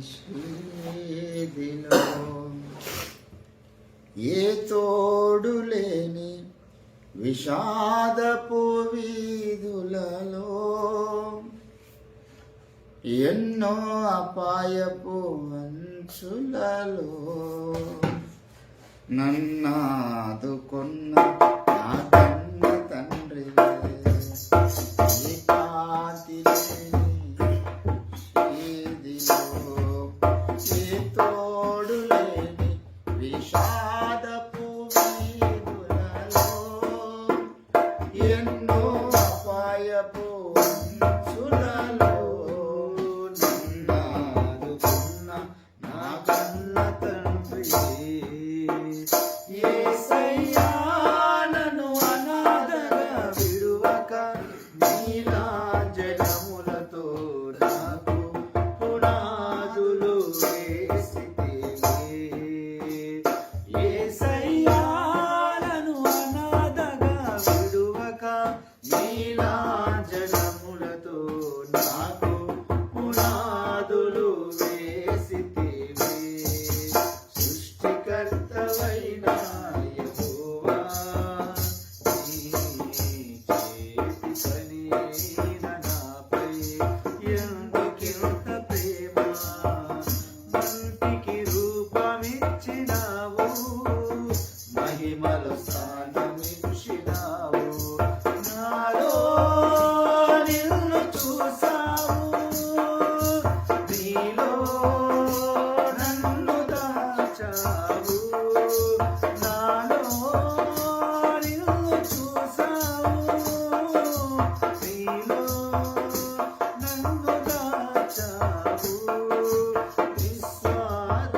నిషేధిలో ఏ తోడు లేని విషాదపు వీధులలో ఎన్నో అపాయపు అంచులలో నన్నాదుకున్న నా కన్న తండ్రి ఏ కాంతి లేని ఏ తోడు లేని విషాదపు వీధులలో ఎన్నో అపాయపు అంచులలో నన్నాదుకున్న నా కన్న తండ్రి యేసయ్యా నన్ను అనాథగా విడువక నీలాంజనములతో నాకు పునాదులు వేసితివి. యేసయ్యా నన్ను అనాథగా విడువక నీలాంజనములతో నాకు పునాదులు వేసితివి. సృష్టికర్తవైన యెహోవా నీ చేతి పని అయిన నాపై ఎందుకింత ప్రేమ? మంటికి రూపమిచ్చినావు, మహిమలో స్థానమిచ్చినావు. నాలో నిన్ను చూసావు, నీలో నన్ను దాచావు. నాలో నిన్ను చూసావు, నీలో నన్ను దాచావు. నిస్వార్థమైనది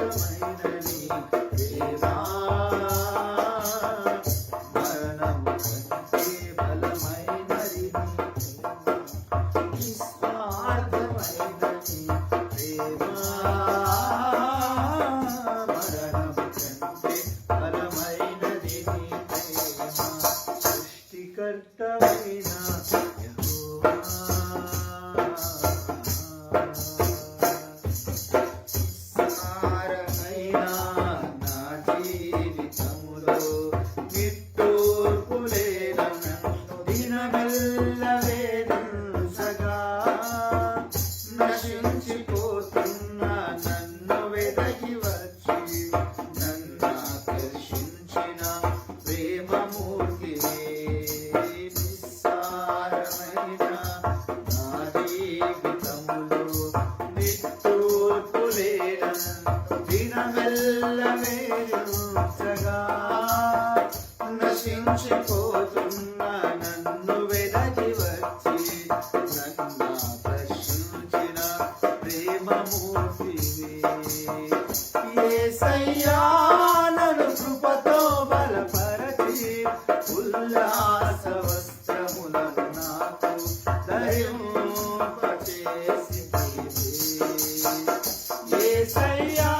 ప్రేమ, మరణము కంటే బలమైనది. నిస్వార్థమైనది ప్రేమ, మరణము కంటే బలమైనది నీ ప్రేమ. సృష్టికర్తవైన యెహోవా సారమైన నా జీవితములో నిట్టూర్పులేన నన్ను దినమెల్ల వేధించగా, నశించిపోతున్న నన్ను వెదకి వచ్చి నన్ను ఆకర్షించిన ప్రేమమూర్తివే. నిస్సారమైన నా జీవితములో నిట్టూర్పులేన దినమెల్ల వేధించగా, నశించిపోతున్న నన్ను వెదకి వచ్చి నన్ను ఆకర్షించిన ప్రేమమూర్తివే. యేసయ్యా నన్ను కృపతో బలపరచి ఉల్లాస వస్త్రములను నాకు ధరింపచేసితివి. యేసయ్యా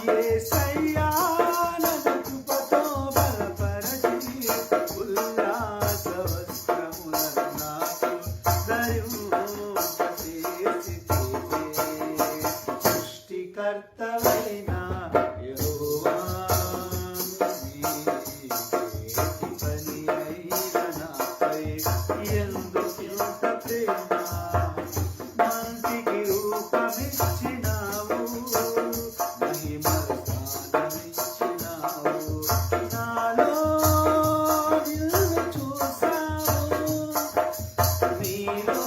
యేసయ్యా నన్ను కృపతో బలపరచి ఉల్లాస వస్త్రములను నాకు ధరింపచేసితివి. సృష్టికర్తవైన యెహోవా నీ చేతి పని అయిన నాపై ఎందుకింత ప్రేమ? మంటికి రూపమిచ్చినావు, మహిమలో స్థానమిచ్చినావు. నాలో నిన్ను చూసావు, నీలో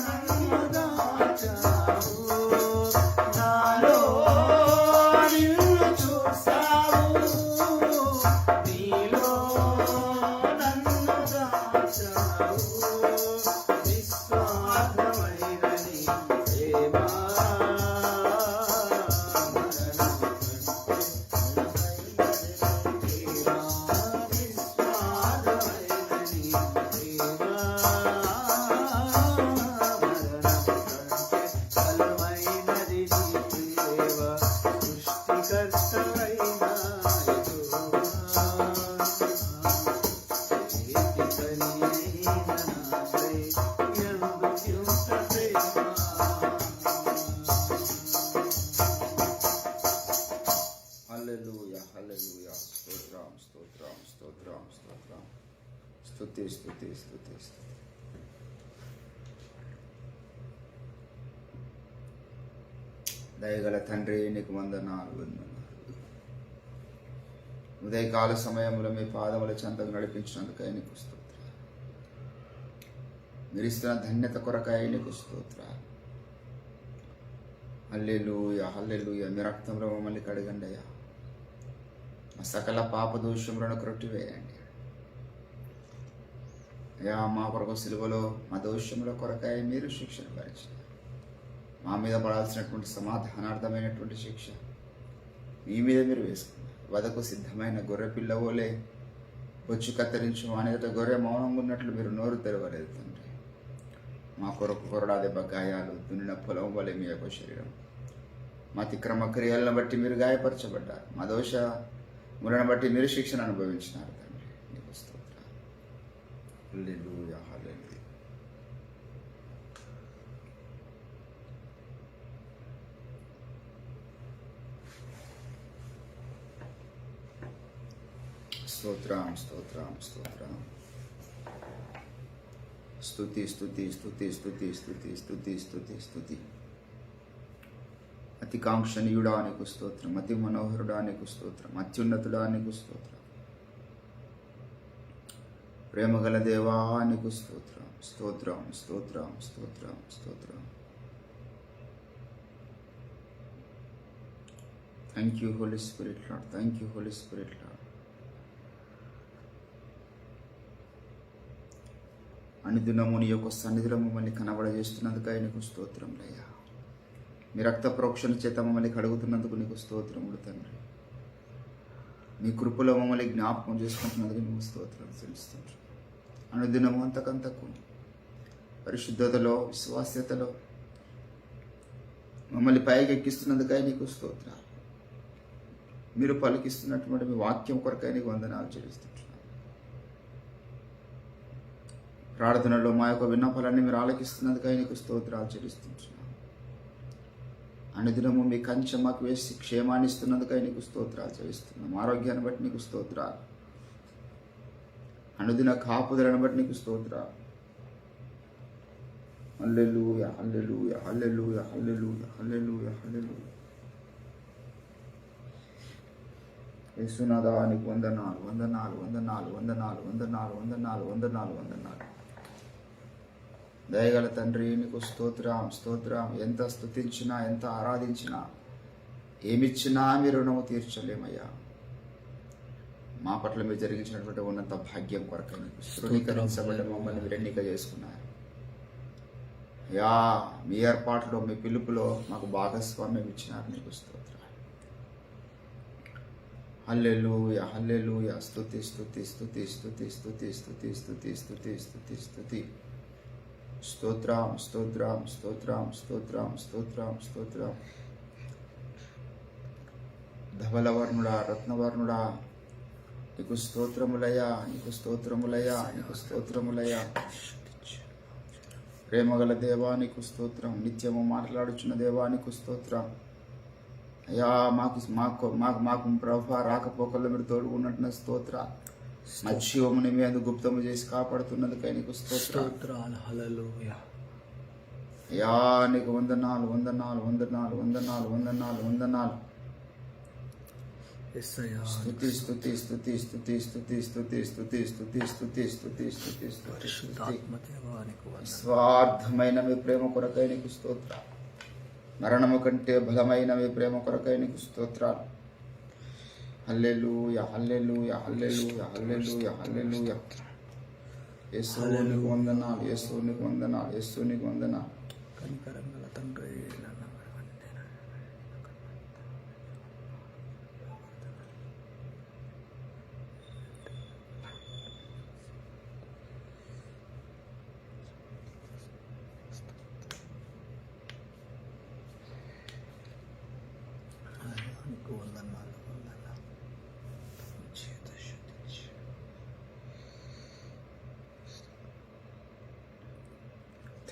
నన్ను దాచావు. నాలో నిన్ను చూసావు, నీలో నన్ను దాచావు. నిస్వార్థమైనది ప్రేమ, మరణము కంటే బలమైనది ప్రేమ. నిస్వార్థమైనది ప్రేమ, మరణము కంటే బలమైనది నీ ప్రేమ. సృష్టికర్తవైన స్తోత్రం స్తోత్రం స్తోత్రం స్తుతి స్తుతి స్తుతి స్తుతి. దయగల తండ్రి నీకు వందనాలు. ఉదయకాల సమయంలో మీ పాదముల చెంతకు నడిపించినందుకై నీకు స్తోత్ర. మీరు ఇస్తున్న ధన్యత కొరకై నీకు స్తోత్ర. హల్లెలూయా హల్లెలూయా. మీ రక్తంలో మమ్మల్ని కడగండి అయ్యా. మా సకల పాప దోషములను కొట్టివేయండి అయ్యా. మా కొరకు సిలువలో మా దోషముల కొరకై మీరు శిక్షణ భరించారు. మా మీద పడాల్సినటువంటి సమాధానార్థమైనటువంటి శిక్ష మీ మీద మీరు వేసుకున్నారు. వదకు సిద్ధమైన గొర్రె పిల్లవోలే బొచ్చు కత్తిరించు అనేట గొర్రె మౌనంగా ఉన్నట్లు మీరు నోరు తెరవలేదు తండ్రి. మా కొరకు కొరడా దెబ్బ గాయాలు, దున్నిన పొలం వలె మీ యొక్క శరీరం. మా తిక్రమ క్రియలను బట్టి మీరు గాయపరచబడ్డారు. మా దోషములను బట్టి మీరు శిక్షణ అనుభవించినారు తండ్రి. నీకు స్తోత్రం. హల్లెలూయా హల్లెలూయా. స్తోత్రం స్తోత్రం స్తోత్రం. స్తుతి స్తుతి స్తుతి స్తుతి స్తుతి స్తుతి స్తుతి స్తుతి. అతి కాంక్షణీయుడా నీకు స్తోత్రం. అతి మనోహరుడా నీకు స్తోత్రం. అత్యున్నతుడా నీకు స్తోత్రం. ప్రేమగల దేవా నీకు స్తోత్రం. స్తోత్రం స్తోత్రం స్తోత్రం స్తోత్రం. Thank you Holy Spirit Lord. Thank you Holy Spirit Lord. అనుదినము నీ యొక్క సన్నిధిలో మమ్మల్ని కనబడజేస్తున్నందుకై నీకు స్తోత్రములయ్యా. మీ రక్త ప్రోక్షణ చేత మమ్మల్ని కడుగుతున్నందుకు నీకు స్తోత్రములు తండ్రి. మీ కృపలో మమ్మల్ని జ్ఞాపకం చేసుకుంటున్నందుకు నీకు స్తోత్రం చెల్లిస్తుంటారు. అనుదినము అంతకంతకు పరిశుద్ధతలో విశ్వాస్యతలో మమ్మల్ని పైకి ఎక్కిస్తున్నందుకై నీకు స్తోత్రాలు. మీరు పలికిస్తున్నటువంటి మీ వాక్యం కొరకై నీకు వందనాలు చెల్లిస్తుంటారు. ప్రార్థనలో మా యొక్క విన్నపాలన్నీ మీరు ఆలకిస్తున్నందుకై నీకు స్తోత్రాలు చెల్లిస్తున్నాం. అనుదినము మీ కంచె మాకు వేసి క్షేమాన్ని ఇస్తున్నందుకై నీకు స్తోత్రాలు చెల్లిస్తున్నాం. ఆరోగ్యాన్ని బట్టి నీకు స్తోత్రాలు. అనుదిన కాపుదలను బట్టి నీకు స్తోత్రాలు. హల్లెలూయా హల్లెలూయా హల్లెలూయా హల్లెలూయా హల్లెలూయా హల్లెలూయా. యేసునాథా నీకు వందనాలు వందనాలు వందనాలు వందనాలు వందనాలు వందనాలు వందనాలు వందనాలు. దయగల తండ్రి నీకు స్తోత్రం స్తోత్రం. ఎంత స్తుతించినా ఎంత ఆరాధించినా ఏమిచ్చినా మీ రుణము తీర్చలేమయ్యా. మా పట్ల మీరు జరిగించినటువంటి ఉన్నత భాగ్యం కొరకు నీకు ధృవీకరించబడ్డ మమ్మల్ని మీరు ఎన్నిక చేసుకున్నారు యా. మీ ఏర్పాటులో మీ పిలుపులో మాకు భాగస్వామ్యం ఇచ్చినారు. నీకు స్తోత్రం. హల్లెలూయా హల్లెలూయా. స్తుతి స్తుతి స్తుతి స్తుతి స్తుతి స్తుతి స్తుతి స్తుతి స్తుతి స్తుతి. స్తోత్రం స్తోత్రం స్తోత్రం స్తోత్రం స్తోత్రం స్తోత్రం. ధవలవర్ణుడా రత్నవర్ణుడా నీకు స్తోత్రములయ్యా. నీకు స్తోత్రములయ్యా. నీకు స్తోత్రములయ్యా. ప్రేమగల దేవా నీకు స్తోత్రం. నిత్యము మాట్లాడుచున్న దేవా నీకు స్తోత్రం అయ్యా. మాకు మాకు మాకు మాకు ప్రభా రాకపోకల్లో మీరు తోడుకున్నట్టు స్తోత్ర. మా జీవముని మీ అందు గుప్తము చేసి కాపాడుతున్నందుకై నీకు స్తోత్రాలు. హల్లెలూయా అయ్యా. నీకు వందనాలు వందనాలు వందనాలు వందనాలు వందనాలు వందనాలు. స్తుతి స్తుతి స్తుతి స్తుతి స్తుతి స్తుతి స్తుతి స్తుతి స్తుతి స్తుతి స్తుతి స్తుతి. స్వార్థమైన మీ ప్రేమ కొరకై నీకు స్తోత్ర. మరణము కంటే బలమైన మీ ప్రేమ కొరకై నీకు స్తోత్రాలు. హల్లెలూయా హల్లెలూయా హల్లెలూయా హల్లెలూయా హల్లెలూయా. యేసు నీకు వందనాలు. యేసు నీకు వందనాలు. యేసు నీకు వందనాలు. కనికరంగల తండ్రి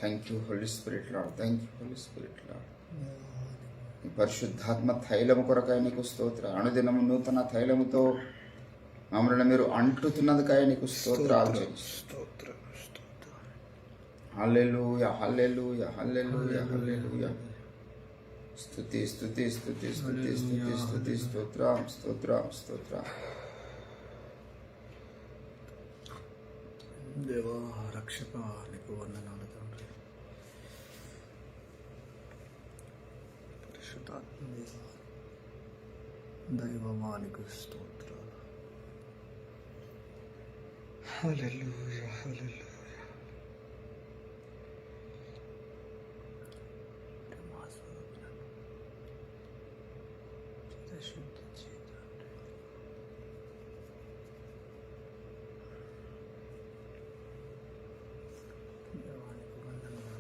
thank you Holy Spirit Lord. Thank you Holy Spirit Lord. పరిశుద్ధాత్మ తైలము కొరకై నీకు స్తోత్ర. అనుదినము నూతన తైలముతో మమ్మల్ని మీరు అంటుతున్నందుకై నీకు స్తోత్రాలు చెల్లిస్తున్నాం. స్తోత్రం స్తోత్రం. హల్లెలూయా హల్లెలూయా హల్లెలూయా హల్లెలూయా. స్తుతి స్తుతి స్తుతి స్తుతి స్తుతి స్తుతి స్తోత్రం స్తోత్రం స్తోత్రం. దేవా రక్షక నీకు వందనాలు తండ్రి. పరిశుద్ధాత్మ దేవా దైవమా నీకు స్తోత్రాలు. హల్లెలూయా హల్లెలూయా.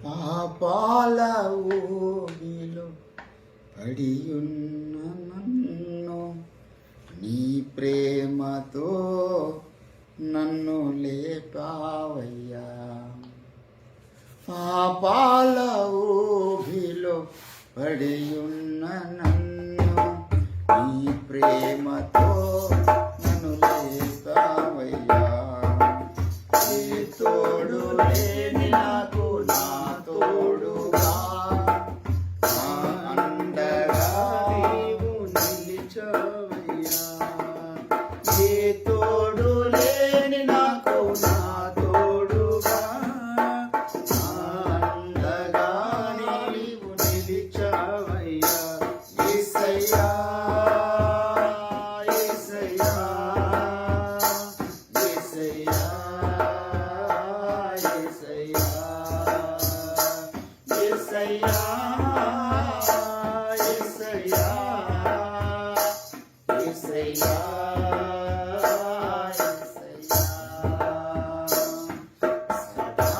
పాపాల ఊబిలో పడియున్న నన్ను నీ ప్రేమతో నన్ను లేపావయ్యా. పాపాల ఊబిలో పడియున్న నన్ను నీ ప్రేమతో నన్ను లేపావయ్యా. ఏ తోడు లేని నాకు నా తోడుగా నా అండగా నీవు నిలిచావయ్యా. ఏ తోడు లేని నాకు నా తోడుగా నా అండగా నీవు నిలిచావయ్యా. యేసయ్యా యేసయ్యా యేసయ్యా యేసయ్యా యేసయ్యా యేసయ్యా యేసయ్యా.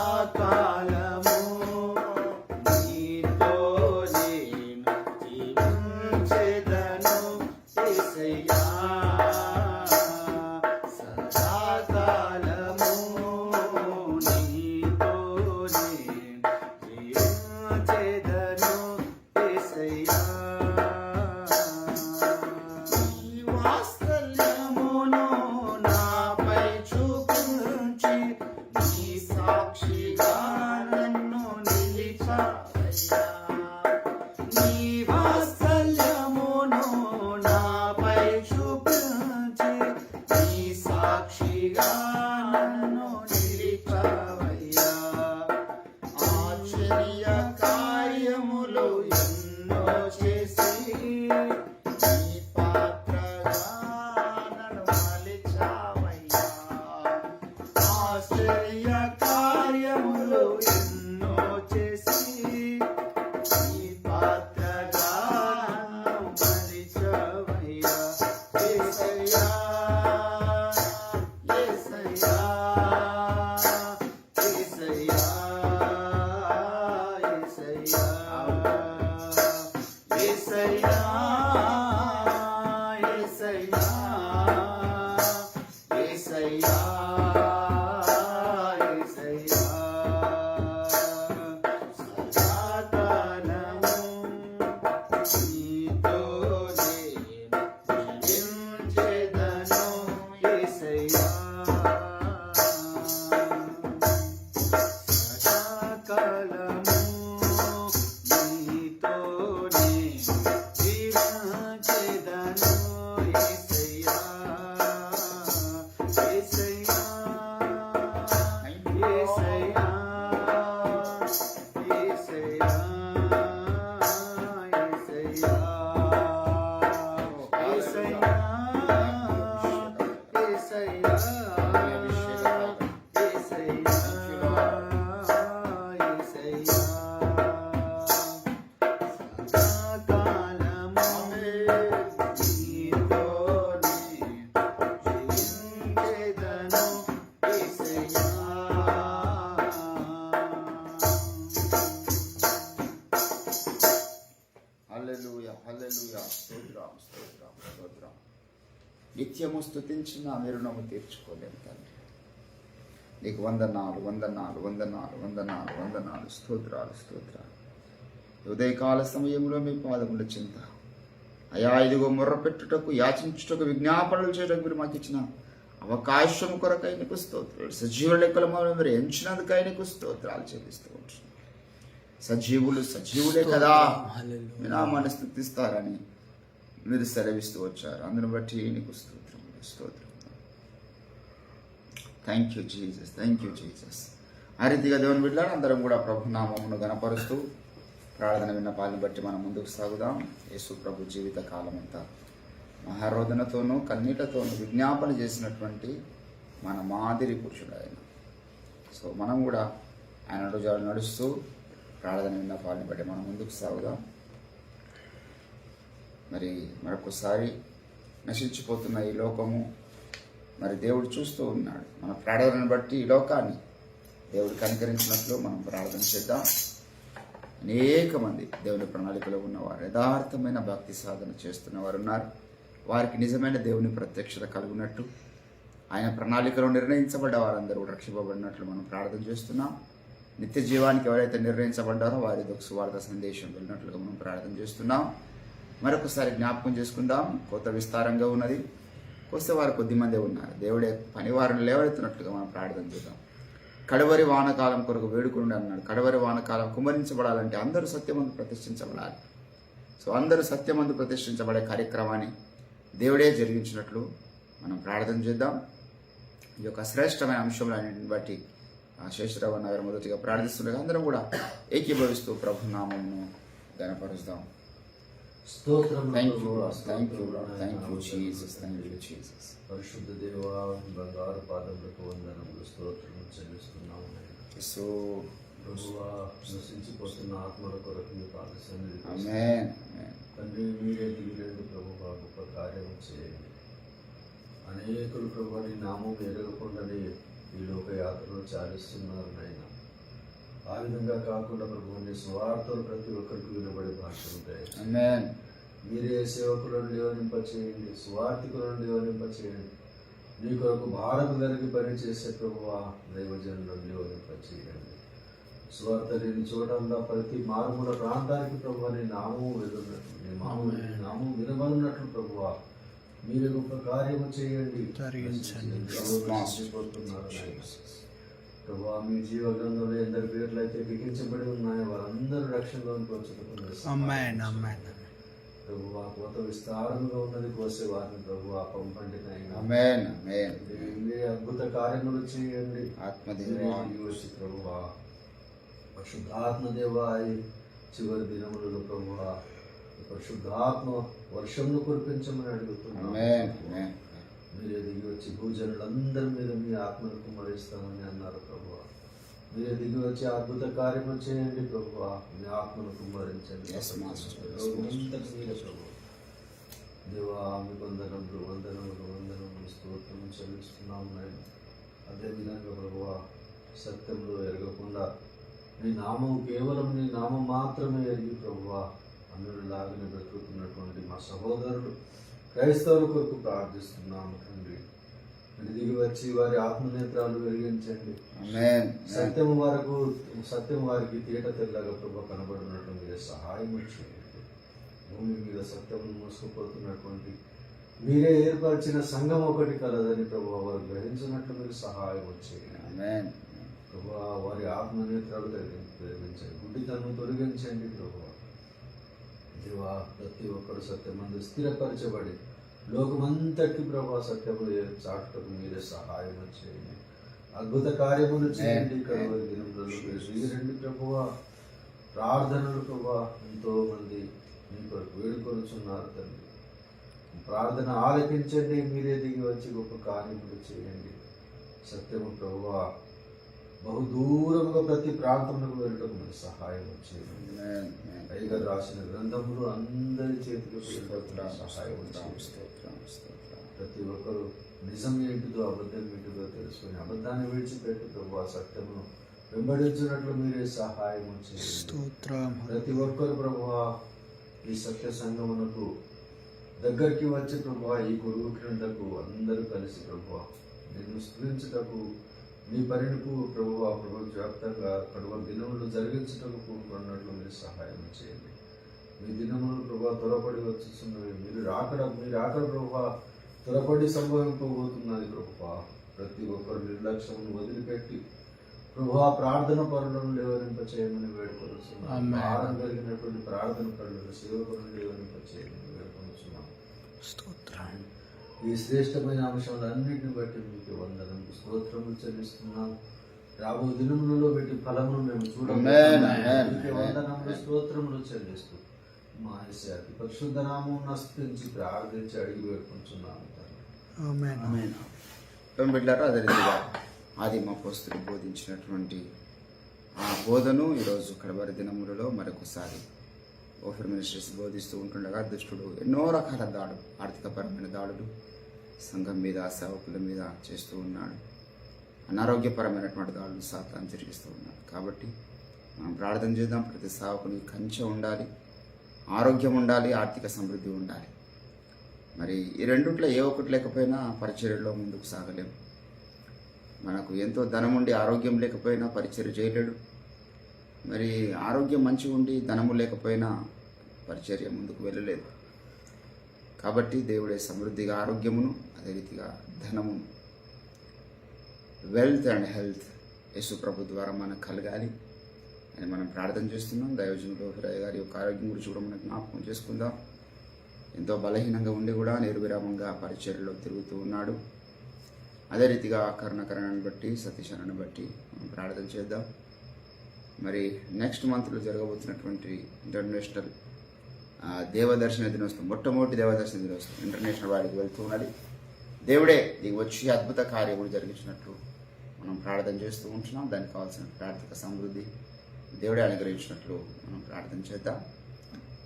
సదాకాలము నీతో నేను జీవించెదను యేసయ్యా. సదాకాలము నీతో నేను జీవించెదను యేసయ్యా. నీ వాత్సల్యమును నాపై చూపించి నీ సాక్షిగా నన్ను నిలిచావయ్యా. నీ వాత్సల్యమును నాపై చూపించి నీ సాక్షిగా నన్ను నిలిచావయ్యా. ఆశ్చర్య కార్యములు ఎన్నో చేసి నీ పాత్రగా నన్ను మలిచావయ్యా. ఆశ్చర్య కార్యములు ఎన్నో చేసి నీ పాత్రగా నన్ను మలిచావయ్యా. యేసయ్యా యేసయ్యా యేసయ్యా యేసయ్యా యేసయ్యా యేసయ్యా యేసయ్యా యేసయ్యా. సదాకాలము నీతో నేను జీవించెదను యేసయ్యా. సదాకాలము నీతో నేను జీవించెదను యేసయ్యా. యేసయ్యా యేసయ్యా యేసయ్యా యేసయ్యా యేసయ్యా హల్లెలూయా హల్లెలూయా. స్తోత్రం స్తోత్రం స్తోత్రం. నిత్యము స్తుతించిన మీరు నమ్ము తీర్చుకోలేము తండ్రి. నీకు వందనాలు వందనాలు వందనాలు వందనాలు వందనాలు. స్తోత్రాలు స్తోత్రాలు. ఉదయకాల సమయంలో మీ పాదముల చింత అయా ఇదిగో మొర్ర పెట్టుటకు యాచించుటకు విజ్ఞాపనలు చేయటకు మీరు మాకు ఇచ్చిన అవకాశం కొరకై నీకు స్తోత్రాలు. సజీవుల లెక్కల మీరు ఎంచినందుకై నీకు స్తోత్రాలు చెల్లిస్తూ ఉంటున్నాను. సజీవులే కదా మీ నామాన్ని స్తుతిస్తారని మీరు సెలవిస్తూ వచ్చారు. అందును బట్టి నీకు స్తోత్రం. Thank you Jesus. ఆ రీతిగా దేవుని బిడ్డలారా అందరం కూడా ప్రభు నామమును గణపరుస్తూ ప్రార్థన విన్నపాలను బట్టి మనం ముందుకు సాగుదాం. యేసు ప్రభు జీవిత కాలం అంతా మహారోదనతోనూ కన్నీళ్లతోనూ విజ్ఞాపన చేసినటువంటి మన మాదిరి పురుషుడు ఆయన. సో మనం కూడా ఆయన రోజులు నడుస్తూ ప్రార్థన విన్నపాలను బట్టి మనం ముందుకు సాగుదాం. మరి మరొకసారి నశించిపోతున్న ఈ లోకము మరి దేవుడు చూస్తూ ఉన్నాడు. మన ప్రార్థనను బట్టి ఈ లోకాన్ని దేవుడు కనికరించినట్లు మనం ప్రార్థన చేద్దాం. అనేక మంది దేవుని ప్రణాళికలో ఉన్నవారు, యథార్థమైన భక్తి సాధన చేస్తున్న వారు ఉన్నారు. వారికి నిజమైన దేవుని ప్రత్యక్షత కలుగునట్టు, ఆయన ప్రణాళికలో నిర్ణయించబడ్డ వారందరూ రక్షింపబడినట్లు మనం ప్రార్థన చేస్తున్నాం. నిత్య జీవానికి ఎవరైతే నిర్ణయించబడ్డారో వారి సువార్త సందేశం వెళ్ళినట్లుగా మనం ప్రార్థన చేస్తున్నాం. మరొకసారి జ్ఞాపకం చేసుకుందాం. కొత్త విస్తారంగా ఉన్నది. వస్తే వారు కొద్దిమందే ఉన్నారు. దేవుడే పనివారిని లేవనెత్తినట్లుగా మనం ప్రార్థన చేద్దాం. కడవరి వానకాలం కొరకు వేడుకుని అన్నాడు. కడవరి వానకాలం కుమరించబడాలంటే అందరూ సత్యమందు ప్రతిష్ఠించబడాలి. సో అందరూ సత్యమందు ప్రతిష్ఠించబడే కార్యక్రమాన్ని దేవుడే జరిగించినట్లు మనం ప్రార్థన చేద్దాం. ఈ యొక్క శ్రేష్టమైన అంశంలన్నింటిని బట్టి శేషరావు నగర్ మొదటిగా ప్రార్థిస్తుండగా అందరం కూడా ఏకీభవిస్తూ ప్రభు నామమును గణపరుస్తాం. పరిశుద్ధ దేవా, బంగారు పాదములకు వందనములు, స్తోత్రము చెల్లిస్తున్నాము. ప్రభువా, నశించిపోతున్న ఆత్మల కొరకు మీ పాద సన్నిధి తండ్రి, మీరే దిగిలేండి ప్రభువా, గొప్ప కార్యం చేయండి. అనేకులు ప్రభు నీ నామం ఎరగకుండానే ఈ లోక యాత్రలు చాలిస్తున్నారు నాయన. ఆ విధంగా కాకుండా ప్రభు నీ స్వార్థలు ప్రతి ఒక్కరికి వినబడే భాష ఉంటాయి. మీరే సేవకులను లేవనింపచేయండి, స్వార్థికులను లేవనింపచేయండి. నీ కొరకు భారత ధరికి పనిచేసే ప్రభువా దైవజనులను లేవనింపచేయండి. స్వార్థ లేని చోటంతా ప్రతి మారుమూల ప్రాంతానికి ప్రభువా నీ నామము వెలున్నట్లు, నీ నామం వినబడినట్లు ప్రభువా మీరు గొప్ప కార్యము చేయండి. ప్రభువా, మీ జీవ గ్రంథంలో ఎందరి పేర్లు అయితే లిఖించబడి ఉన్నాయో వారందరూ రక్షణలోనికి వచ్చుకుంటున్నారు. ప్రభువా, కోత విస్తారంగా ఉన్నది, కోసే వారిని ప్రభువా పంపండి నాయనా. మీరే అద్భుత కార్యములు చేయండి. ప్రభువా, పరిశుద్ధాత్మదేవా, చివరి దినములలో ప్రభువా పరిశుద్ధాత్మ వర్షంను కురిపించమని అడుగుతున్నాం. మీరే దిగి వచ్చి భూజనులందరి మీద మీ ఆత్మను కుమ్మరిస్తామని అన్నారు ప్రభువా. మీరే దిగి వచ్చి అద్భుత కార్యము చేయండి ప్రభువా, మీ ఆత్మను కుమ్మరించండి. దేవా, మీ వందనములు స్తోత్రము చెల్లిస్తున్నాము నాయన. అదేవిధంగా ప్రభువా, సత్యంలో ఎరగకుండా నీ నామం కేవలం నీ నామం మాత్రమే ఎరిగి ప్రభువా అందరూ లాగానే బ్రతుకుతున్నటువంటి మా సహోదరులు క్రైస్తవుల కొరకు ప్రార్థిస్తున్నాము తండ్రి. మీరు దిగి వచ్చి వారి ఆత్మనేత్రాలు వెలిగించండి. సత్యం వారికి తీట తెల్లగా ప్రభు కనబడినట్టు మీరే సహాయం చేయండి. భూమి మీద సత్యం మోసుకుపోతున్నటువంటి మీరే ఏర్పరిచిన సంఘం ఒకటి కలదని ప్రభు వారు గ్రహించినట్లు మీరు సహాయం చేయండి. ప్రభు వారి ఆత్మనేత్రాలు తొలగించండి, గుడ్డితనం తొలగించండి. ప్రభు దేవా, ప్రతి ఒక్కరు సత్యమందు స్థిరపరచబడి లోకమంతటి ప్రభా సత్యము చాటుటకు మీరే సహాయం చేయండి. అద్భుత కార్యములు చేయండి. కడవరి దినములలో రండి ప్రభువా. ప్రార్థనలు ప్రభా ఎంతో మంది మీ కొరకు వేడుకొనుచున్నారు తండ్రి. ప్రార్థన ఆలకించండి. మీరే దిగి వచ్చి గొప్ప కార్యములు చేయండి. సత్యము ప్రభువా బహుదూరముగా ప్రతి ప్రాంతంలో వెళ్ళడం మీరు సహాయం చేయండి. పైగా రాసిన గ్రంథములు అందరి చేతికి సహాయం ప్రతి ఒక్కరు నిజం ఏంటిదో అబద్ధం ఏంటిదో తెలుసుకుని అబద్ధాన్ని విడిచిపెట్టి ప్రభు సత్యమును వెంబడించినట్లు మీరే సహాయం చేయండి. ప్రతి ఒక్కరు ప్రభు ఈ సత్య సంగమునకు దగ్గరికి వచ్చి ప్రభు ఈ గురువు క్రిందకు అందరూ కలిసి ప్రభు నిన్ను స్మరించుటకు నీ పరిణిపు ప్రభువా ప్రపంచవ్యాప్తంగా కడువ దినములు జరిగించటకు కూడుకున్నట్లు మీరు సహాయం చేయండి. మీ దినములు ప్రభా త్వరపడి వచ్చుతున్నవి. మీరు ఆకడ ప్రభా త్వరపడి సంభవింపబోతున్నది ప్రభువా. ప్రతి ఒక్కరు నిర్లక్ష్యం వదిలిపెట్టి ప్రభువా ప్రార్థన పరులను లేవనింప చేయమని వేడుకొనుచున్నాం. ఆమేన్. భారం కలిగినటువంటి ప్రార్థన పరులను సేవకులను లేవనింప చేయమని వేడుకొనుచున్నాం. స్తోత్రం. ఈ శ్రేష్టమైన అంశాలన్నింటిని బట్టి మీకు వందనం స్తోత్రములు చెల్లిస్తున్నాం. రాబో దినములలో పెట్టి ఫలమును మేము ఆమేన్, చూడబోతున్నాం. ఆమేన్, మీకే ఆమేన్. వందనములు స్తోత్రములు చెల్లిస్తూ మా యేసయ్య పరిశుద్ధ నామమున నస్తుతించి ప్రార్థించి అడిగి వేడుకుంటున్నాము. ఆమేన్. బిడ్డారు అదే రీతిగా ఆదిమ అపోస్తలులు బోధించినటువంటి ఆ బోధను ఈరోజు కడవరి దినములలో మరొకసారి ఓఫర్ మినిస్ట్రీస్ బోధిస్తూ ఉంటుండగా దుష్టుడు ఎన్నో రకాల దాడులు, ఆర్థికపరమైన దాడులు సంఘం మీద, సేవకుల మీద చేస్తూ ఉన్నాడు. అనారోగ్యపరమైనటువంటి దాడులు సాతాను జరిగిస్తూ ఉన్నాడు. కాబట్టి మనం ప్రార్థన చేద్దాం. ప్రతి సేవకునికి కంచె ఉండాలి, ఆరోగ్యం ఉండాలి, ఆర్థిక సమృద్ధి ఉండాలి. మరి ఈ రెండిట్లో ఏ ఒక్కటి లేకపోయినా పరిచర్యలో ముందుకు సాగలేము. మనకు ఎంతో ధనం ఉండి ఆరోగ్యం లేకపోయినా పరిచర్య చేయలేడు. మరి ఆరోగ్యం మంచిగా ఉండి ధనము లేకపోయినా పరిచర్య ముందుకు వెళ్ళలేదు. కాబట్టి దేవుడే సమృద్ధిగా ఆరోగ్యమును, అదే రీతిగా ధనమును, వెల్త్ అండ్ హెల్త్ యేసు ప్రభు ద్వారా మనకు కలగాలి అని మనం ప్రార్థన చేస్తున్నాం. దైవజనుడు హృదయ గారి యొక్క ఆరోగ్యం గురించి కూడా మనం జ్ఞాపకం చేసుకుందాం. ఎంతో బలహీనంగా ఉండి కూడా నిర్విరామంగా పరిచర్యలో తిరుగుతూ ఉన్నాడు. అదే రీతిగా కరుణాకరణను బట్టి, సతీశనను బట్టి మనం ప్రార్థన చేద్దాం. మరి నెక్స్ట్ మంత్లో జరగబోతున్నటువంటి ఇంటర్నేషనల్ దేవదర్శన దినోత్సవం, మొట్టమొదటి దేవదర్శన దినోత్సవం ఇంటర్నేషనల్ వాడికి వెళ్తూ ఉన్నది. దేవుడే దిగి వచ్చి అద్భుత కార్యములు జరిగించినట్లు మనం ప్రార్థన చేస్తూ ఉంటున్నాం. దానికి కావాల్సిన ఆర్థిక సమృద్ధి దేవుడే అనుగ్రహించినట్లు మనం ప్రార్థన చేద్దాం.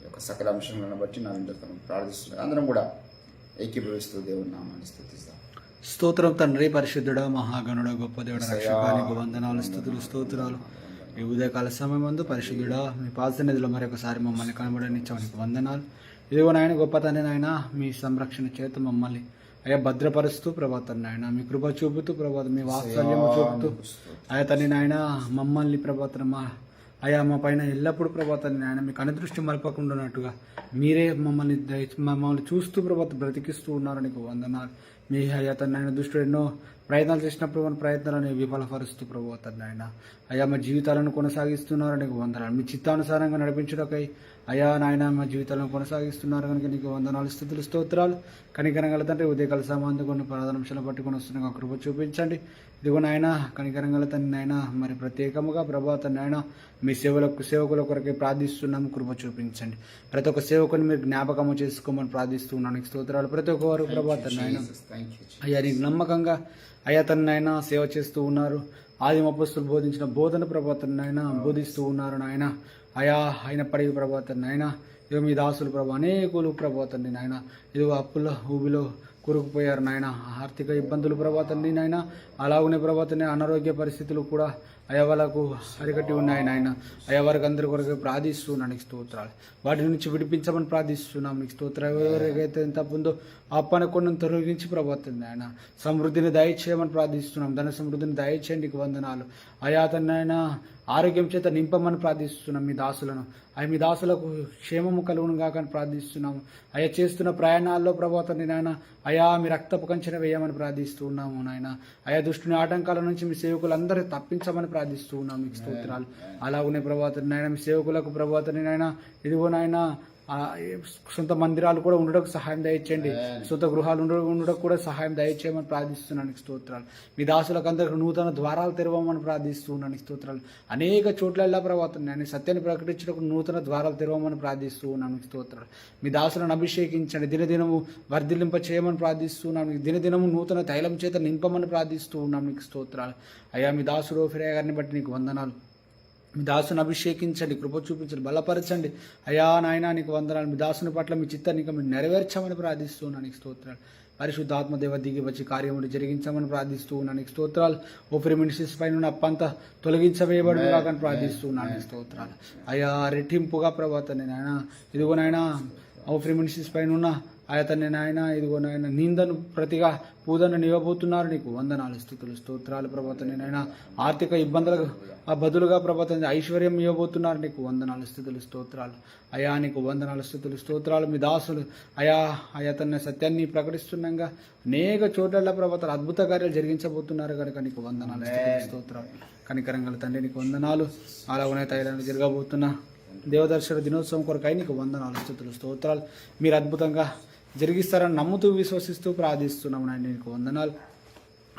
ఈ యొక్క సకల అంశాలను బట్టి నా వింటతో ప్రార్థిస్తున్నాం. అందరం కూడా ఏకీభవిస్తూ దేవుని నామాన్ని స్తుతిస్తాం. స్తోత్రం తండ్రి, పరిశుద్ధుడా, మహాగణుడ, గొప్ప దేవుడ, రక్షకానికి వందనాలు, స్తుతులు, స్తోత్రాలు. ఈ ఉదయకాల సమయం ముందు పరిశుద్ధుడా మీ పాద సన్నిధిలో మరొకసారి మమ్మల్ని కనబడనిచ్చానికి వందనాలు. ఇదిగో నాయన గొప్ప తండ్రి నాయన, మీ సంరక్షణ చేత మమ్మల్ని అయ్యా భద్రపరుస్తూ ప్రభాతం నాయన, మీ కృప చూపుతూ ప్రభాతం, మీ వాత్సల్యము చూపుతూ అయ్యా తండ్రి నాయన మమ్మల్ని ప్రభాతం అయ్యా మా పైన ఎల్లప్పుడూ ప్రభాతాన్ని నాయన మీకు అనుదృష్టి మలపకుండా ఉన్నట్టుగా మీరే మమ్మల్ని చూస్తూ ప్రభాతం బ్రతికిస్తూ ఉన్నారు. నీకు వందనాలు. మీ అయ్యా తన నాయన దుష్టుడు ఎన్నో ప్రయత్నాలు చేసినప్పుడు మన ప్రయత్నాలను విఫలపరుస్తూ ప్రభాతం నాయన అయ్యా మా జీవితాలను కొనసాగిస్తున్నారు. నీకు వందనాలు. మీ చిత్తానుసారంగా నడిపించడాకై అయ్యా నాయన మా జీవితాలను కొనసాగిస్తున్నారు కనుక నీకు వందనాలు, స్తుతులు, స్తోత్రాలు. కనికరంగల తండ్రి ఉదయకాల సామాన్లు కొన్ని ప్రధానాంశాలు పట్టుకొని వస్తున్న కృప చూపించండి. ఇదిగో నాయన కనికరంగల తండ్రి నాయన మరి ప్రత్యేకముగా ప్రభాతం నాయన మీ సేవకుల కొరకే ప్రార్థిస్తున్నాము. కృప చూపించండి. ప్రతి ఒక్క సేవకుని మీరు జ్ఞాపకము చేసుకోమని ప్రార్థిస్తున్నాను. నీకు స్తోత్రాలు. ప్రతి ఒక్కరు ప్రభాతం నాయన అయ్యా నీకు నమ్మకంగా అయ్యా తన నాయన సేవ చేస్తూ ఉన్నారు. ఆదిమ అపోస్తలులు బోధించిన బోధన ప్రభాతం నాయన బోధిస్తూ ఉన్నారు నాయన. అయా అయినప్పటికీ ప్రభాతం నాయన ఇదిగో మీ దాసులు ప్రభు అనేకులు ప్రభాతండి నాయన ఇదిగో అప్పుల ఊబిలో కూరుకుపోయారు నాయన. ఆర్థిక ఇబ్బందులు ప్రభాతండి నాయన, అలాగనే ప్రభాతాన్ని అనారోగ్య పరిస్థితులు కూడా అయ్యా వాళ్ళకు అరికట్టి ఉన్నాయి నాయన. అయ్యా వారికి అందరి కొరకు ప్రార్థిస్తున్నాను. నీకు స్తోత్రాలు. వాటి నుంచి విడిపించమని ప్రార్థిస్తున్నాం. నీకు స్తోత్రాలు. ఎవరికైతే ఎంత ఉందో ఆ పనకొండను తొలగించి ప్రభాతం నాయన సమృద్ధిని దయచేయమని ప్రార్థిస్తున్నాం. ధన సమృద్ధిని దయచేయండి. నీకు వందనాలు. అయా తనైనా ఆరోగ్యం చేత నింపమని ప్రార్థిస్తున్నాం. మీ దాసులను మీ దాసులకు క్షేమము కలుగును కాకని ప్రార్థిస్తున్నాము. అయ్యా చేస్తున్న ప్రయాణాల్లో ప్రభాతాన్ని నాయన అయా మీ రక్తపు కంచెన వేయమని ప్రార్థిస్తూ ఉన్నాము నాయన. అయా దుష్టుని ఆటంకాల నుంచి మీ సేవకులందరూ తప్పించమని ప్రార్థిస్తూ ఉన్నాం. మీకు స్తోత్రాలు. అలాగనే ప్రభాతాన్ని నాయన మీ సేవకులకు ప్రభాతాన్ని నాయన ఇదిగో నాయన సొంత మందిరాలు కూడా ఉండడానికి సహాయం దయచేయండి. సొంత గృహాలు ఉండడానికి కూడా సహాయం దయచేయమని ప్రార్థిస్తున్నాను. స్తోత్రాలు. మీ దాసులకు అందరికి నూతన ద్వారాలు తెరవమని ప్రార్థిస్తున్నాను. స్తోత్రాలు. అనేక చోట్ల ప్రభావం నేను సత్యాన్ని ప్రకటించడానికి నూతన ద్వారాలు తెరవమని ప్రార్థిస్తూ ఉన్నాను. స్తోత్రాలు. మీ దాసులను అభిషేకించండి. దినదినము వర్ధిల్లింప చేయమని ప్రార్థిస్తున్నాను. దినదినము నూతన తైలం చేత నింపమని ప్రార్థిస్తూ ఉన్నాం. నీకు స్తోత్రాలు. అయ్యా మీ దాసుడు ఫిరయ్య గారిని బట్టి నీకు వందనాలు. మీ దాసుని అభిషేకించండి, కృప చూపించండి, బలపరచండి. అయా నాయన నీకు వందనాలు. మీ దాసుని పట్ల మీ చిత్తాన్ని మీరు నెరవేర్చమని ప్రార్థిస్తున్నాను. నీకు స్తోత్రాలు. పరిశుద్ధాత్మదేవ దిగి వచ్చి కార్యములు జరిగించమని ప్రార్థిస్తూ ఉన్నాను. నీకు స్తోత్రాలు. ఓఫ్రీ మినిస్ట్రీస్ పైన అప్పంతా తొలగించవేయబడి కాకని ప్రార్థిస్తున్నాను. నీకు స్తోత్రాలు. అయా రెట్టింపుగా ప్రభాతాన్ని నాయన ఇదిగో నాయన ఓఫ్రీ మినిస్ట్రీస్ పైన ఉన్న ఆయా తండ్రి నాయన ఇదిగో నాయన నిందను ప్రతిగా పూదను నివ్వబోతున్నారు. నీకు వందనాలు, స్తుతులు, స్తోత్రాలు ప్రభా తండ్రి నాయన. ఆర్థిక ఇబ్బందులకు ఆ బదులుగా ప్రభా తండ్రి ఐశ్వర్యం ఇవ్వబోతున్నారు. నీకు వందనాలు, స్తుతులు, స్తోత్రాలు అయా. నీకు వందనాలు, స్తుతులు, స్తోత్రాలు. మీ దాసులు అయా తన సత్యాన్ని ప్రకటిస్తుండగా అనేక చోట్ల ప్రభాతాలు అద్భుత కార్యాలు జరిగించబోతున్నారు కనుక నీకు వందనాలు, స్తుతులు, స్తోత్రాలు. కనికరంగల తండ్రి నీకు వందనాలు. అలాగనే తైలాన్ని జరగబోతున్న దేవదర్శన దినోత్సవం కొరకై నీకు వందనాలు, స్తుతులు, స్తోత్రాలు. మీరు అద్భుతంగా జరిగిస్తారని నమ్ముతూ విశ్వసిస్తూ ప్రార్థిస్తున్నాము నాయన. నీకు వందనాలు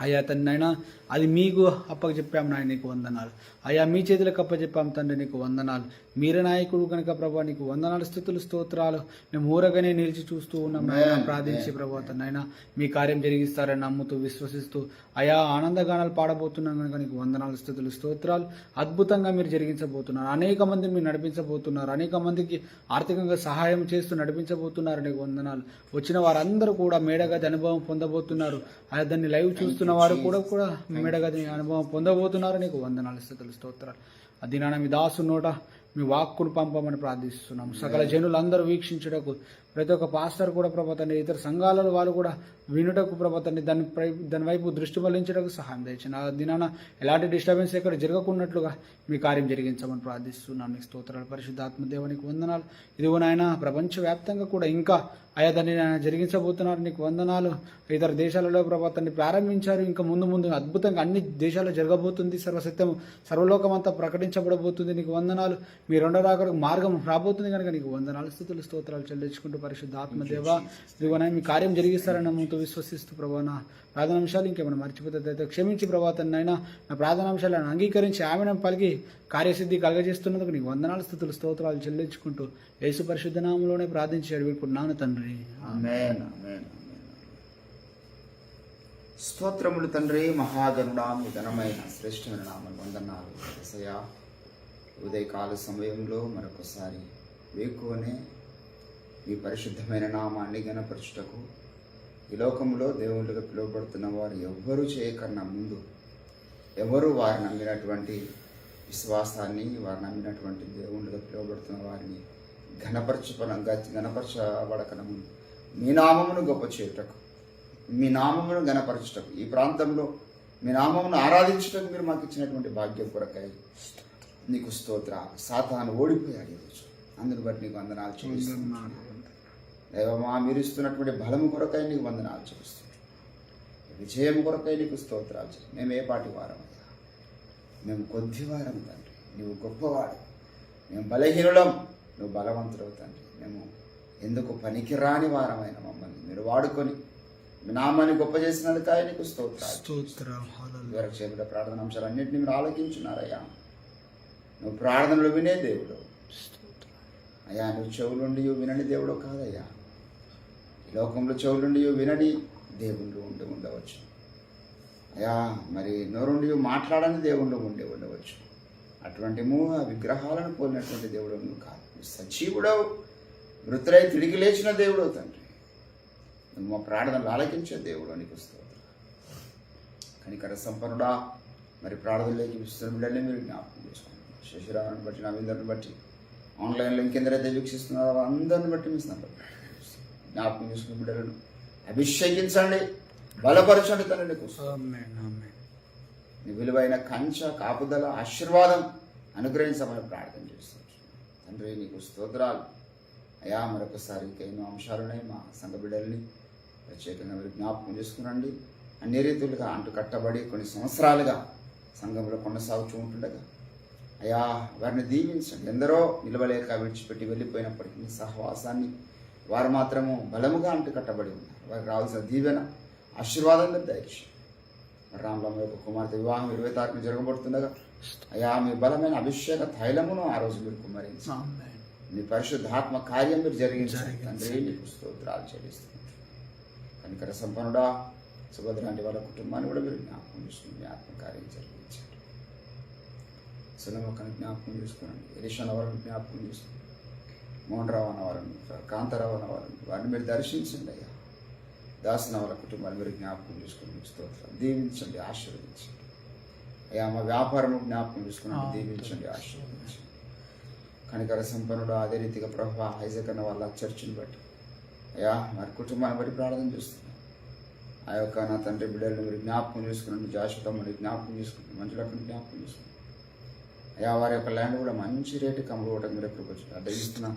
అయ్యా తండ్రి నాయన. అది మీకు అప్పచెప్పాము నాయన, నీకు వందనాలు అయ్యా. మీ చేతులకు అప్పచెప్పాము తండ్రి, నీకు వందనాలు. మీరే నాయకుడు కనుక ప్రభా నీకు వందనాలు, స్తుతులు, స్తోత్రాలు. మేము ఊరగానే నిలిచి చూస్తూ ఉన్నాం నాయన, ప్రార్థించి ప్రభా నాయన మీ కార్యం జరిగిస్తారని నమ్ముతూ విశ్వసిస్తూ అయా ఆనందగానాలు పాడబోతున్నాం కనుక నీకు వందనాలు, స్తుతులు, స్తోత్రాలు. అద్భుతంగా మీరు జరిగించబోతున్నారు. అనేక మందిని మీరు నడిపించబోతున్నారు. అనేక మందికి ఆర్థికంగా సహాయం చేస్తూ నడిపించబోతున్నారు. నీకు వందనాలు. వచ్చిన వారందరూ కూడా మేడగది అనుభవం పొందబోతున్నారు. అయా దాన్ని లైవ్ చూస్తున్న వారు కూడా మేడగది అనుభవం పొందబోతున్నారు. నీకు వందనాలు, స్తుతులు, స్తోత్రాలు. అది నాన్న మీ దాసు నోట మీ వాక్కును పంపమని ప్రార్థిస్తున్నాము. సకల జనులందరూ వీక్షించుటకు ప్రతి ఒక్క పాస్టర్ కూడా ప్రభాతాన్ని ఇతర సంఘాలలో వాళ్ళు కూడా వినుటకు ప్రభాతాన్ని దాని వైపు దృష్టి మళ్లించడానికి సహాయం తెచ్చిన ఆ దినాన ఎలాంటి డిస్టర్బెన్స్ ఎక్కడ జరగకున్నట్లుగా మీ కార్యం జరిగించమని ప్రార్థిస్తున్నాను. నీకు స్తోత్రాలు. పరిశుద్ధాత్మ దేవునికి వందనాలు. ఇదిగో నాయన ప్రపంచవ్యాప్తంగా కూడా ఇంకా ఆయా దాన్ని జరిగించబోతున్నారు. నీకు వందనాలు. ఇతర దేశాలలో ప్రభాతాన్ని ప్రారంభించారు. ఇంకా ముందు అద్భుతంగా అన్ని దేశాల్లో జరగబోతుంది. సర్వసత్యం సర్వలోకమంతా ప్రకటించబడబోతుంది. నీకు వందనాలు. మీ రెండో రాకడకు మార్గం రాబోతుంది కనుక నీకు వందనాలు, స్తుతులు, స్తోత్రాలు చెల్లించుకుంటూ పరిశుద్ధ ఆత్మదేవ ఇదిగో మీ కార్యం జరిగిస్తారని నమ్ముతూ విశ్వసిస్తూ ప్రభా నా ప్రార్థనాంశాలు ఇంకేమైనా మర్చిపోతే క్షమించి ప్రభాతాన్ని అయినా నా ప్రార్థనాంశాలను అంగీకరించి ఆమెను పలికి కార్యసిద్ధి కలగజేస్తున్నందుకు నీకు వందనాలు, స్తుతులు, స్తోత్రాలు చెల్లించుకుంటూ యేసు పరిశుద్ధ నామములోనే ప్రార్థించి అడుగుతున్నాను తండ్రి. ఆమేన్. స్తోత్రములు తండ్రి. మహాగణుడా మీ ఘనమైన శ్రేష్టమైన నామం వందనాలు యేసయ్యా. ఉదయకాల సమయంలో మరొకసారి వేకువనే మీ పరిశుద్ధమైన నామాన్ని గణపరచుటకు ఈ లోకంలో దేవుళ్ళుగా పిలువబడుతున్న వారు ఎవ్వరూ చేయకన్నా ముందు ఎవరు వారు నమ్మినటువంటి విశ్వాసాన్ని, వారు నమ్మినటువంటి దేవుళ్ళుగా పిలువబడుతున్న వారిని గణపరచబడకన ముందు మీ నామమును గొప్ప చేయుటకు, మీ నామమును గణపరచుటకు, ఈ ప్రాంతంలో మీ నామమును ఆరాధించుటకు మీరు మాకు ఇచ్చినటువంటి భాగ్యం కొరకై నీకు స్తోత్ర. సాతాను ఓడిపోయాడు ఈరోజు. అందుని బట్టి నీకు వందనాలు చెల్లిస్తున్నాను. దేవమా మీరు ఇస్తున్నటువంటి బలము కొరకై నీకు వందనాలు చెల్లిస్తున్నాను. విజయం కొరకై నీకు స్తోత్రాలు. మేము ఏ పాటి వారం? మేము కొద్దివారం తండ్రి, నువ్వు గొప్పవాడు. మేము బలహీనులం, నువ్వు బలవంతుడవు తండ్రి. మేము ఎందుకు పనికిరాని వారమైన మమ్మల్ని మీరు వాడుకొని మీ నామాన్ని గొప్ప చేసినందుకు నీకు స్తోత్రాలు. చేపట్టే ప్రార్థన అంశాలన్నింటినీ మీరు ఆలోచించున్నారయ్యా. నువ్వు ప్రార్థనలు వినే దేవుడు అయ్యా. నువ్వు చెవులుండి వినని దేవుడు కాదయ్యా. ఈ లోకంలో చెవులుండి వినని దేవుళ్ళు ఉండవచ్చు అయ్యా. మరి నోరుండి మాట్లాడని దేవుళ్ళు ఉండవచ్చు. అటువంటి విగ్రహాలను పోలినటువంటి దేవుడు నువ్వు కాదు. సజీవుడవు, మృతులై తిరిగి లేచిన దేవుడు తండ్రి. నువ్వు మా ప్రార్థనలు ఆలకించే దేవుడు నీకు స్తోత్రం. కనికర సంపన్నుడా, మరి ప్రార్థనలోకి విస్తున్న బిడ్డల్ని మీరు జ్ఞాపకం చేసుకోండి. శశిరామని బట్టి, నవీందర్ని బట్టి, ఆన్లైన్లో ఇంకెందరైతే వీక్షిస్తున్నారో అందరిని బట్టి మీ స్నానం జ్ఞాపకం చేసుకున్న బిడ్డలను అభిషేకించండి, బలపరచండి తండ్రి. నీకు నీ విలువైన కంచ కాపుదల ఆశీర్వాదం అనుగ్రహించమని ప్రార్థన చేస్తాను తండ్రి. నీకు స్తోత్రాలు అయ్యా. మరొకసారి ఎన్నో అంశాలున్నాయి. మా సంఘ బిడ్డల్ని ప్రత్యేకంగా మీరు జ్ఞాపకం చేసుకునండి. అన్ని రీతులుగా అంటు కట్టబడి కొన్ని సంవత్సరాలుగా సంఘంలో కొనసాగుతూ ఉంటుండగా అయ్యా వారిని దీవించండి. ఎందరో నిలవలేక విడిచిపెట్టి వెళ్ళిపోయినప్పటికీ మీ సహవాసాన్ని వారు మాత్రము బలముగా అంటు కట్టబడి ఉన్నారు. వారికి రావాల్సిన దీవెన ఆశీర్వాదం మీరు దయచేయండి. రామలమ్మ యొక్క కుమార్తె వివాహం 20 తారీఖున జరగబడుతుండగా అయ్యా మీ బలమైన అభిషేక తైలమును ఆ రోజు మీరు కుమ్మరించి మీ పరిశుద్ధాత్మ కార్యం మీరు జరిగించండి తండ్రి. నీకు స్తోత్రాలు చెల్లిస్తున్నారు. కనికర సంపన్నుడా, సుభద్ర లాంటి వాళ్ళ కుటుంబాన్ని కూడా మీరు జ్ఞాపకం చేసుకుని మీ ఆత్మకార్యం జరిగించండి. సులభకని జ్ఞాపకం చేసుకోండి. ఎలిషా అన్నవారిని జ్ఞాపకం చేసుకోండి. మోహన్రావు అన్నవారిని, కాంతారావు అన్నవారిని వారిని మీరు దర్శించండి అయ్యా. దాసిన వాళ్ళ కుటుంబాన్ని మీరు జ్ఞాపకం చేసుకుని మీకు స్తోత్రాలు. దీవించండి, ఆశీర్వదించండి అయ్యా. మా వ్యాపారం జ్ఞాపకం చేసుకుని దీవించండి, ఆశీర్వదించండి. కనికర సంపన్నుడు అదే రీతిగా ప్రభా ఐజాక్ అన్న వాళ్ళ చర్చిని బట్టి అయ్యా మరి కుటుంబాన్ని బట్టి ప్రార్థన చేస్తున్నాం. ఆ యొక్క నా తండ్రి బిడ్డలను మీరు జ్ఞాపకం చేసుకున్నాను, జాషుతమ్మని జ్ఞాపకం చేసుకున్నాను, మంచులక్కని జ్ఞాపకం చేసుకున్నాను. అయ్యా వారి యొక్క ల్యాండ్ కూడా మంచి రేటుకి అమ్ముకోవటం మీరు కృపచ్చు. దయిస్తున్నా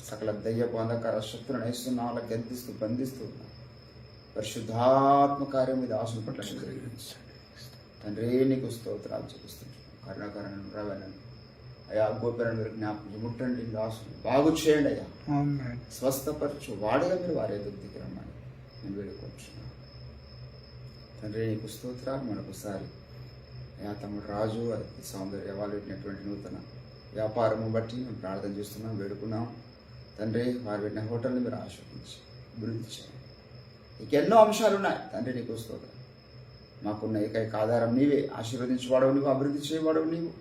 సకల దయ్యపు అంధకార శక్తులను నయిస్తున్నా, వాళ్ళకి గద్దిస్తూ బంధిస్తూ ఉన్నా. పరిశుద్ధాత్మ కార్యం మీద ఆశను పట్ల తండ్రి నీకు స్తోత్రాలు చెల్లిస్తున్నాను. కరుణాకరణను రావాలని అయ్యా గోపురాన్ని మీరు జ్ఞాపకం ముట్టండి, ఆశను బాగు చేయండి అయ్యా, స్వస్థపరచు. వాడిగా మీరు వారి దగ్గరికి రమ్మని నేను వేడుకొచ్చున్నాను. తండ్రి నీకు స్తోత్రాలు. మరొకసారి అయ్యా తమ్ముడు రాజు అది సౌందర్య వాళ్ళు పెట్టినటువంటి నూతన వ్యాపారము బట్టి మేము ప్రార్థన చేస్తున్నాం, వేడుకున్నాం. తండ్రి వారు పెట్టిన హోటల్ని మీరు ఆశీర్వదించి అభివృద్ధి చేయండి. ఇంకెన్నో అంశాలు ఉన్నాయి తండ్రి నీకు స్తోత్రం. మాకున్న ఏకైక ఆధారం నీవే. ఆశీర్వదించేవాడవు నీవు, అభివృద్ధి చేయవాడవు నీవు.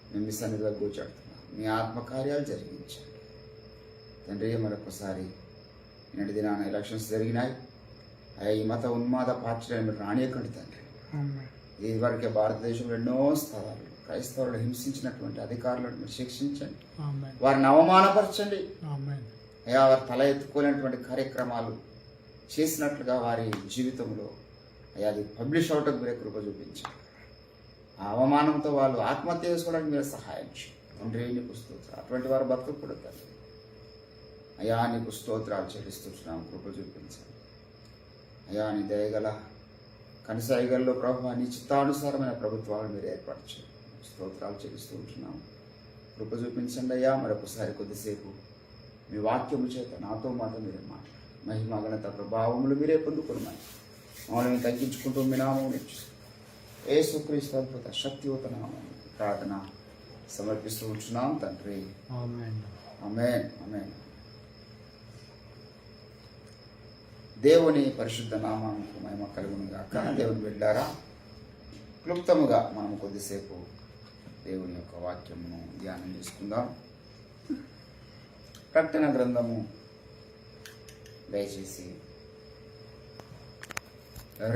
మేము మీ సన్నిధిలో కూర్చాడుతున్నాం. మీ ఆత్మకార్యాలు జరిగించండి తండ్రి. మరొకసారి నిన్నటి దినాన ఎలక్షన్స్ జరిగినాయి అయ్యా. ఈ మత ఉన్మాద పార్టీలను మీరు రానియకండి తండ్రి. ఇదివరకే భారతదేశంలో ఎన్నో స్థలాలు క్రైస్తవులను హింసించినటువంటి అధికారులను మీరు శిక్షించండి, వారిని అవమానపరచండి అయ్యా. వారు తల ఎత్తుకోలేనటువంటి కార్యక్రమాలు చేసినట్లుగా వారి జీవితంలో అయ్యా అది పబ్లిష్ అవటం మీరే కృప చూపించండి. ఆ అవమానంతో వాళ్ళు ఆత్మహత్య చేసుకోవడానికి మీరు సహాయం చేయండి తండ్రి. నీకు స్తోత్రాలు. అటువంటి వారు బతుకూడదు తండ్రి అయ్యా. నీకు స్తోత్రాలు చెల్లిస్తున్నాం, కృప చూపించండి అయ్యా. నీ దయగల కనసాయిగల్లో ప్రభు నీ చిత్తానుసారమైన ప్రభుత్వాలను మీరు ఏర్పాటు చేయండి. స్తోత్రాలు చెల్లిస్తూ ఉంటున్నాం, కృప చూపించండి అయ్యా. మరొకసారి కొద్దిసేపు మీ వాక్యము చేత నాతో మాట మీరే మాట్లాడు. మహిమ ఘనత ప్రభావములు మీరే పొందుకున్నాయి. మమ్మల్ని తగ్గించుకుంటూ మీ నామం నేర్చుకుంటాం. యేసుక్రీస్తు అద్భుత శక్తివంత నామం ప్రార్థన సమర్పిస్తూ ఉంటున్నాం తండ్రి. ఆమేన్ ఆమేన్. దేవుని పరిశుద్ధ నామానికి మహిమ కలుగును గాక. దేవుని బిడ్డారా, క్లుప్తముగా మనం కొద్దిసేపు దేవుని యొక్క వాక్యమును ధ్యానం చేసుకుందాం. ప్రకటన గ్రంథము దయచేసి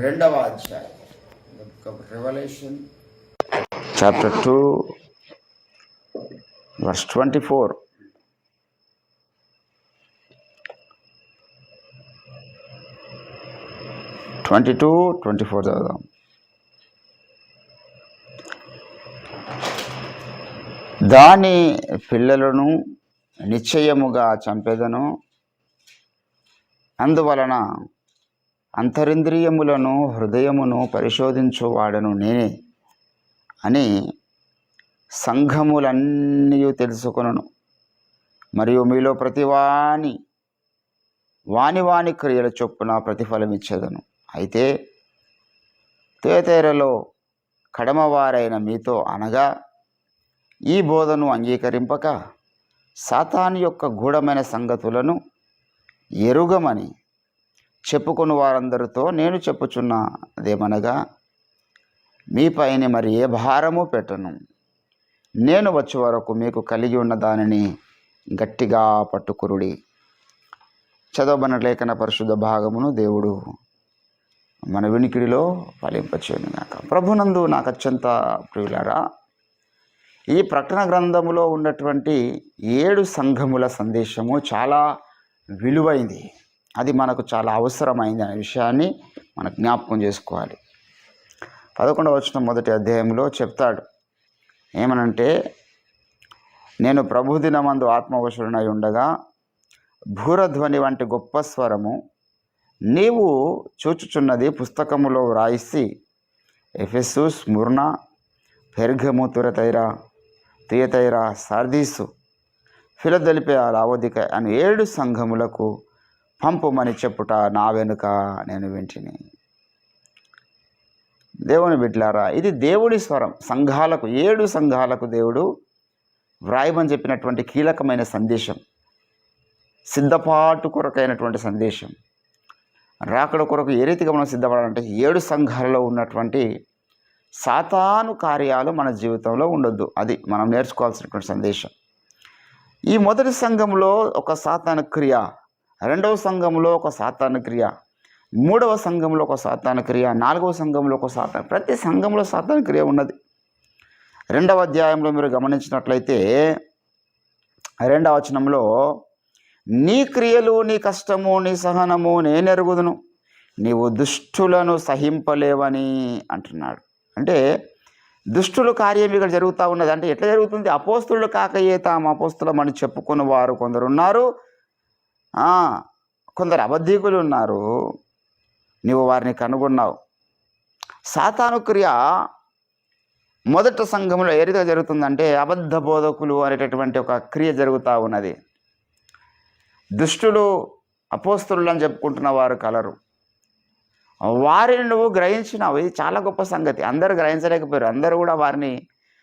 2వ అధ్యాయం, Revelation chapter 2 verse 24. చదువుదాం. దాని పిల్లలను నిశ్చయముగా చంపెదను, అందువలన అంతరింద్రియములను హృదయమును పరిశోధించువాడను నేనే అని సంఘములన్నీ తెలుసుకొనును. మరియు మీలో ప్రతివాని వాని క్రియల చొప్పున ప్రతిఫలం ఇచ్చేదను. అయితే తుయతైరలో కడమవారైన మీతో అనగా ఈ బోధను అంగీకరింపక సాతాను యొక్క గూఢమైన సంగతులను ఎరుగమని చెప్పుకుని వారందరితో నేను చెప్పుచున్నదేమనగా, మీపైన మరి ఏ భారము పెట్టను. నేను వచ్చే వరకు మీకు కలిగి ఉన్న దానిని గట్టిగా పట్టుకురుడి. చదవబడిన లేఖన పరిశుద్ధ భాగమును దేవుడు మన వినికిడిలో ఫలింపచేయును గాక. ప్రభునందు నాకు అత్యంత ప్రియులారా, ఈ ప్రకటన గ్రంథములో ఉన్నటువంటి 7 సంఘముల సందేశము చాలా విలువైంది. అది మనకు చాలా అవసరమైంది అనే విషయాన్ని మనం జ్ఞాపకం చేసుకోవాలి. 11వ వచనం మొదటి అధ్యాయంలో చెప్తాడు ఏమనంటే, నేను ప్రభుదినమందు ఆత్మవశుడనై ఉండగా భూరధ్వని వంటి గొప్ప స్వరము నీవు చూచుచున్నది పుస్తకములో వ్రాయిసి ఎఫెసు, స్ముర్ణ, పెర్గము, తుయతైరా, సార్దీసు, ఫిలదెల్ఫియా, లావోదిక అని 7 సంఘములకు పంపుమని చెప్పుట నా వెనుక నేను వింటిని. దేవుని బిడ్డలారా, ఇది దేవుడి స్వరం. సంఘాలకు 7 సంఘాలకు దేవుడు వ్రాయమని చెప్పినటువంటి కీలకమైన సందేశం, సిద్ధపాటు కొరకైనటువంటి సందేశం. రాకడ కొరకు ఏ రీతిగా మనం సిద్ధపడాలంటే 7 సంఘాలలో ఉన్నటువంటి సాతాను కార్యాలు మన జీవితంలో ఉండొద్దు. అది మనం నేర్చుకోవాల్సినటువంటి సందేశం. ఈ మొదటి సంఘంలో ఒక సాతాను క్రియ, 2వ సంఘంలో ఒక సాతాను క్రియ, 3వ సంఘంలో ఒక సాతాను క్రియ, 4వ సంఘంలో ఒక సాతాను, ప్రతి సంఘంలో సాతాను క్రియ ఉన్నది. 2వ అధ్యాయంలో మీరు గమనించినట్లయితే 2వ వచనంలో నీ క్రియలు, నీ కష్టము, నీ సహనము నేనెరుగుదును, నీవు దుష్టులను సహింపలేవని అంటున్నాడు. అంటే దుష్టుల కార్యం ఇక్కడ జరుగుతూ ఉన్నది. అంటే ఎట్లా జరుగుతుంది? అపోస్తులు కాకయే తాము అపోస్తులమని చెప్పుకుని వారు కొందరు ఉన్నారు, కొందరు అబద్ధికులు ఉన్నారు. నీవు వారిని కనుగొన్నావు. సాతాను క్రియ మొదట సంఘంలో ఏ రీతిగా జరుగుతుందంటే అబద్ధ బోధకులు అనేటటువంటి ఒక క్రియ జరుగుతూ ఉన్నది. దుష్టులు అపోస్తులు అని చెప్పుకుంటున్న వారు కలరు. వారిని నువ్వు గ్రహించినావు. ఇది చాలా గొప్ప సంగతి. అందరూ గ్రహించలేకపోయారు. అందరూ కూడా వారిని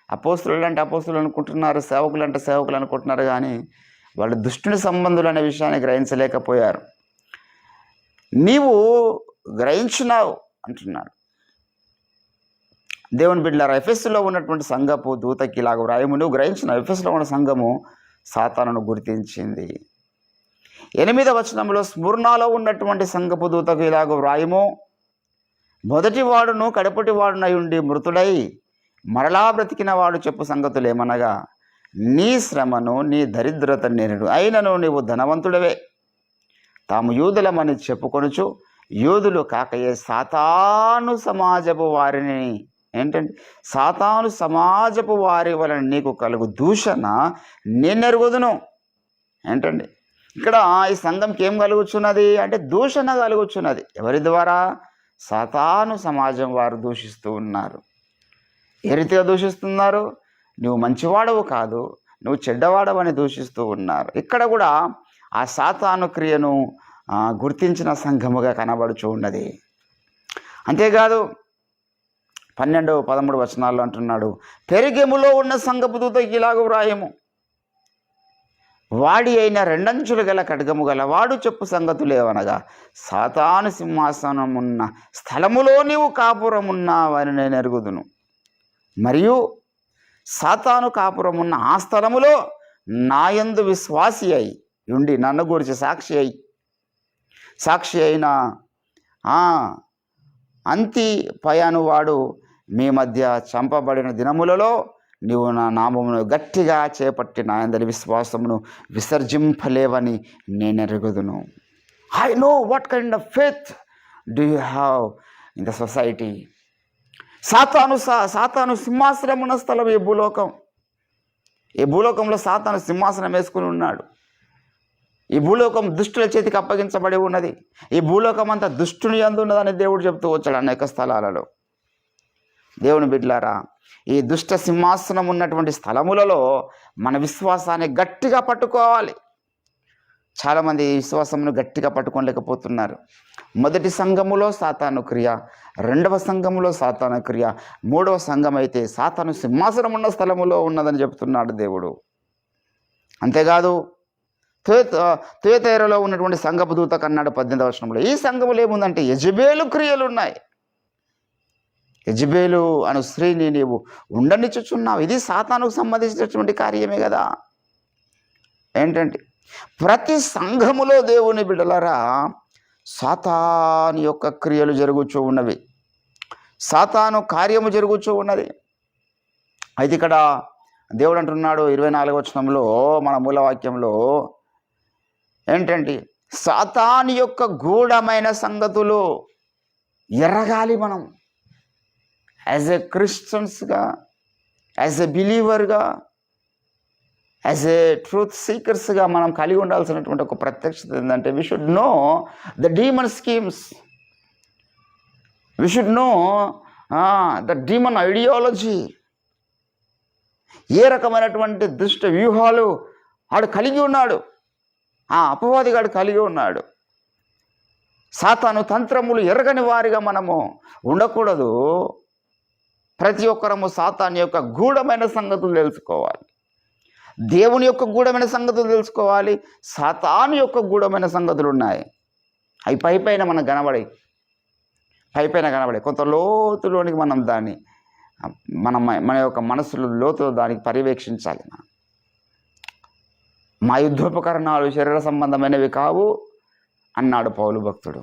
అపోస్తులు అంటే అపోస్తులు అనుకుంటున్నారు, సేవకులు అంటే సేవకులు అనుకుంటున్నారు, కానీ వాళ్ళు దుష్టుని సంబంధులు అనే విషయాన్ని గ్రహించలేకపోయారు. నీవు గ్రహించినావు అంటున్నాడు. దేవుని బిడ్డలారా, ఎఫెసులో ఉన్నటువంటి సంఘపు దూతకి ఇలాగ వ్రాయము, నువ్వు గ్రహించిన ఎఫెసులో ఉన్న సంఘము సాతానును గుర్తించింది. 8వ వచనంలో స్ముర్నాలో ఉన్నటువంటి సంఘపు దూతకు ఇలాగ వ్రాయము, మొదటి వాడును కడపటి వాడునై ఉండి మృతుడై మరలా బ్రతికిన వాడు చెప్పు సంగతులు ఏమనగా, నీ శ్రమను నీ దరిద్రత నేరుడు అయినను నీవు ధనవంతుడవే. తాము యూదులమని చెప్పుకొనుచు యూదులు కాకయే సాతాను సమాజపు వారిని, ఏంటంటే సాతాను సమాజపు వారి వలన నీకు కలుగు దూషణ నేనెరుగుదును. ఏంటండి ఇక్కడ ఈ సంఘంకి ఏం కలుగుచున్నది అంటే దూషణ కలుగుచున్నది. ఎవరి ద్వారా? సాతాను సమాజం వారు దూషిస్తూ ఉన్నారు. ఏ రీతిగా దూషిస్తున్నారు? నువ్వు మంచివాడవు కాదు, నువ్వు చెడ్డవాడవని దూషిస్తూ ఉన్నారు. ఇక్కడ కూడా ఆ సాతాను క్రియను గుర్తించిన సంఘముగా కనబడుచు ఉన్నది. అంతేకాదు 12, 13 వచనాల్లో అంటున్నాడు, పెరిగెములో ఉన్న సంఘపు దూతకి ఇలాగ వ్రాయము, వాడి అయిన 2 అంచులు గల ఖడ్గము గల వాడు చెప్పు సంగతులేవనగా, సాతాను సింహాసనమున్న స్థలములో నీవు కాపురమున్నావని నేను ఎరుగుదును, మరియు సాతాను కాపురమున్న ఆ స్థలములో నాయందు విశ్వాసి అయి ఉండి నన్ను గురించి సాక్షి అయిన అంతి పయాను వాడు మీ మధ్య చంపబడిన దినములలో నీవు నా నామమును గట్టిగా చేపట్టి నా అందరి విశ్వాసమును విసర్జింపలేవని నేను ఎరుగుదును. I know what kind of faith do you have in the society. సాతాను సింహాసనం ఉన్న స్థలం ఈ భూలోకం. ఈ భూలోకంలో సాతాను సింహాసనం వేసుకుని ఉన్నాడు. ఈ భూలోకం దుష్టుల చేతికి అప్పగించబడి ఉన్నది. ఈ భూలోకం అంతా దుష్టుని యందు ఉన్నదని దేవుడు చెప్తూ వచ్చాడు అనేక స్థలాలలో. దేవుని బిడ్డలారా, ఈ దుష్ట సింహాసనం ఉన్నటువంటి స్థలములలో మన విశ్వాసాన్ని గట్టిగా పట్టుకోవాలి. చాలామంది ఈ విశ్వాసమును గట్టిగా పట్టుకోలేకపోతున్నారు. మొదటి సంఘములో సాతాను క్రియ, 2వ సంఘములో సాతాను క్రియ, 3వ సంఘం అయితే సాతాను సింహాసనం ఉన్న స్థలములో ఉన్నదని చెప్తున్నాడు దేవుడు. అంతేకాదు తుయతైరలో ఉన్నటువంటి సంఘపు దూత కన్నాడు 18వ వచనంలో, ఈ సంఘములో ఏముందంటే యెజబేలు క్రియలు ఉన్నాయి. యెజబేలు అను స్త్రీని నీవు ఉండనిచ్చుచున్నావు. ఇది సాతానుకు సంబంధించినటువంటి కార్యమే కదా. ఏంటంటే ప్రతి సంఘములో దేవుని బిడ్డలారా సాతాను యొక్క క్రియలు జరుగుతూ ఉన్నవి, సాతాను కార్యము జరుగుతూ ఉన్నది. అయితే ఇక్కడ దేవుడు అంటున్నాడు 24వ వచనంలో మన మూలవాక్యంలో ఏంటంటే సాతాను యొక్క గూఢమైన సంగతులు ఎరగాలి. మనం యాజ్ ఎ క్రిస్టియన్స్గా, యాజ్ ఎ బిలీవర్గా, యాజ్ ఏ ట్రూత్ సీకర్స్గా మనం కలిగి ఉండాల్సినటువంటి ఒక ప్రత్యక్షత ఏంటంటే we should know the demon schemes, we should know the demon ideology. ఏ రకమైనటువంటి దుష్ట వ్యూహాలు ఆడు కలిగి ఉన్నాడు, ఆ అపవాదిగాడు కలిగి ఉన్నాడు. సాతాను తంత్రములు ఎరగని వారిగా మనము ఉండకూడదు. ప్రతి ఒక్కరము సాతాను యొక్క గూఢమైన సంగతులు తెలుసుకోవాలి, దేవుని యొక్క గూఢమైన సంగతులు తెలుసుకోవాలి. సాతాను యొక్క గూఢమైన సంగతులు ఉన్నాయి. అవి పైపైన మనకు కనబడే కొంత లోతులోనికి మనం దాన్ని మన యొక్క మనసులో లోతులో దానికి పర్యవేక్షించాలి. మా యుద్ధోపకరణాలు శరీర సంబంధమైనవి కావు అన్నాడు పౌలు భక్తుడు.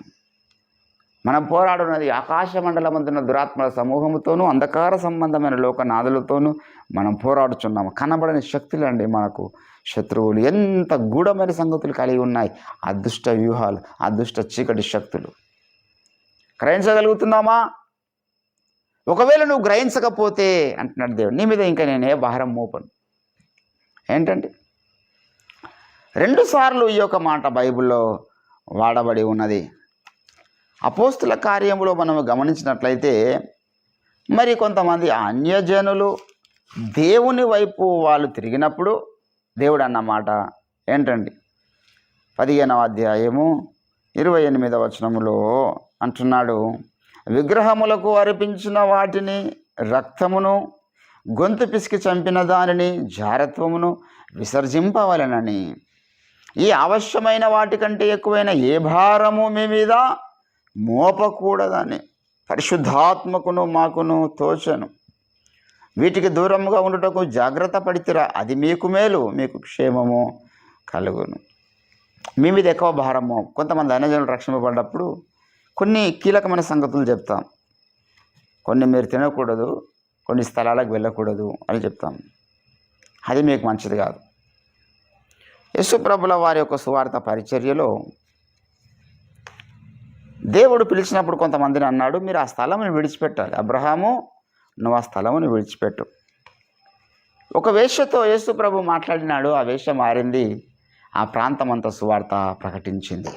మనం పోరాడున్నది ఆకాశ మండలమందున్న దురాత్మల సమూహముతోనూ అంధకార సంబంధమైన లోకనాథులతోనూ మనం పోరాడుచున్నాము. కనబడని శక్తులు అండి మనకు శత్రువులు. ఎంత గూఢమైన సంగతులు కలిగి ఉన్నాయి ఆ దుష్ట వ్యూహాలు, ఆ దుష్ట చీకటి శక్తులు. గ్రహించగలుగుతున్నామా? ఒకవేళ నువ్వు గ్రహించకపోతే అంటున్నాడు దేవుడు, నీ మీద ఇంకా నేనే భారం మోపను. ఏంటంటే 2 సార్లు ఈ యొక్క మాట బైబిల్లో వాడబడి ఉన్నది. అపోస్తుల కార్యములో మనం గమనించినట్లయితే మరి కొంతమంది అన్యజనులు దేవుని వైపు వాళ్ళు తిరిగినప్పుడు దేవుడు అన్నమాట ఏంటండి 15వ అధ్యాయము 28వ వచనములో అంటున్నాడు, విగ్రహములకు అర్పించిన వాటిని రక్తమును గొంతు పిసికి చంపిన దానిని జారత్వమును విసర్జింపవలెనని, ఈ అవశ్యమైన వాటికంటే ఎక్కువైన ఏ భారము మీ మీద మోపకూడదని పరిశుద్ధాత్మకును మాకును తోచను. వీటికి దూరముగా ఉండుటకు జాగ్రత్త పడితిరా, అది మీకు మేలు, మీకు క్షేమము కలుగును. మీ మీద ఎక్కువ భారము. కొంతమంది అన్యజనులు రక్షింపబడ్డప్పుడు కొన్ని కీలకమైన సంగతులు చెప్తాం. కొన్ని మీరు తినకూడదు, కొన్ని స్థలాలకు వెళ్ళకూడదు అని చెప్తాం. అది మీకు మంచిది కాదు. యేసుప్రభుల వారి యొక్క సువార్త పరిచర్యలో దేవుడు పిలిచినప్పుడు కొంతమందిని అన్నాడు, మీరు ఆ స్థలముని విడిచిపెట్టాలి. అబ్రహాము, నువ్వు ఆ స్థలముని విడిచిపెట్టు. ఒక వేశ్యతో యేసుప్రభు మాట్లాడినాడు. ఆ వేశ్య మారింది, ఆ ప్రాంతం అంతా సువార్త ప్రకటించింది.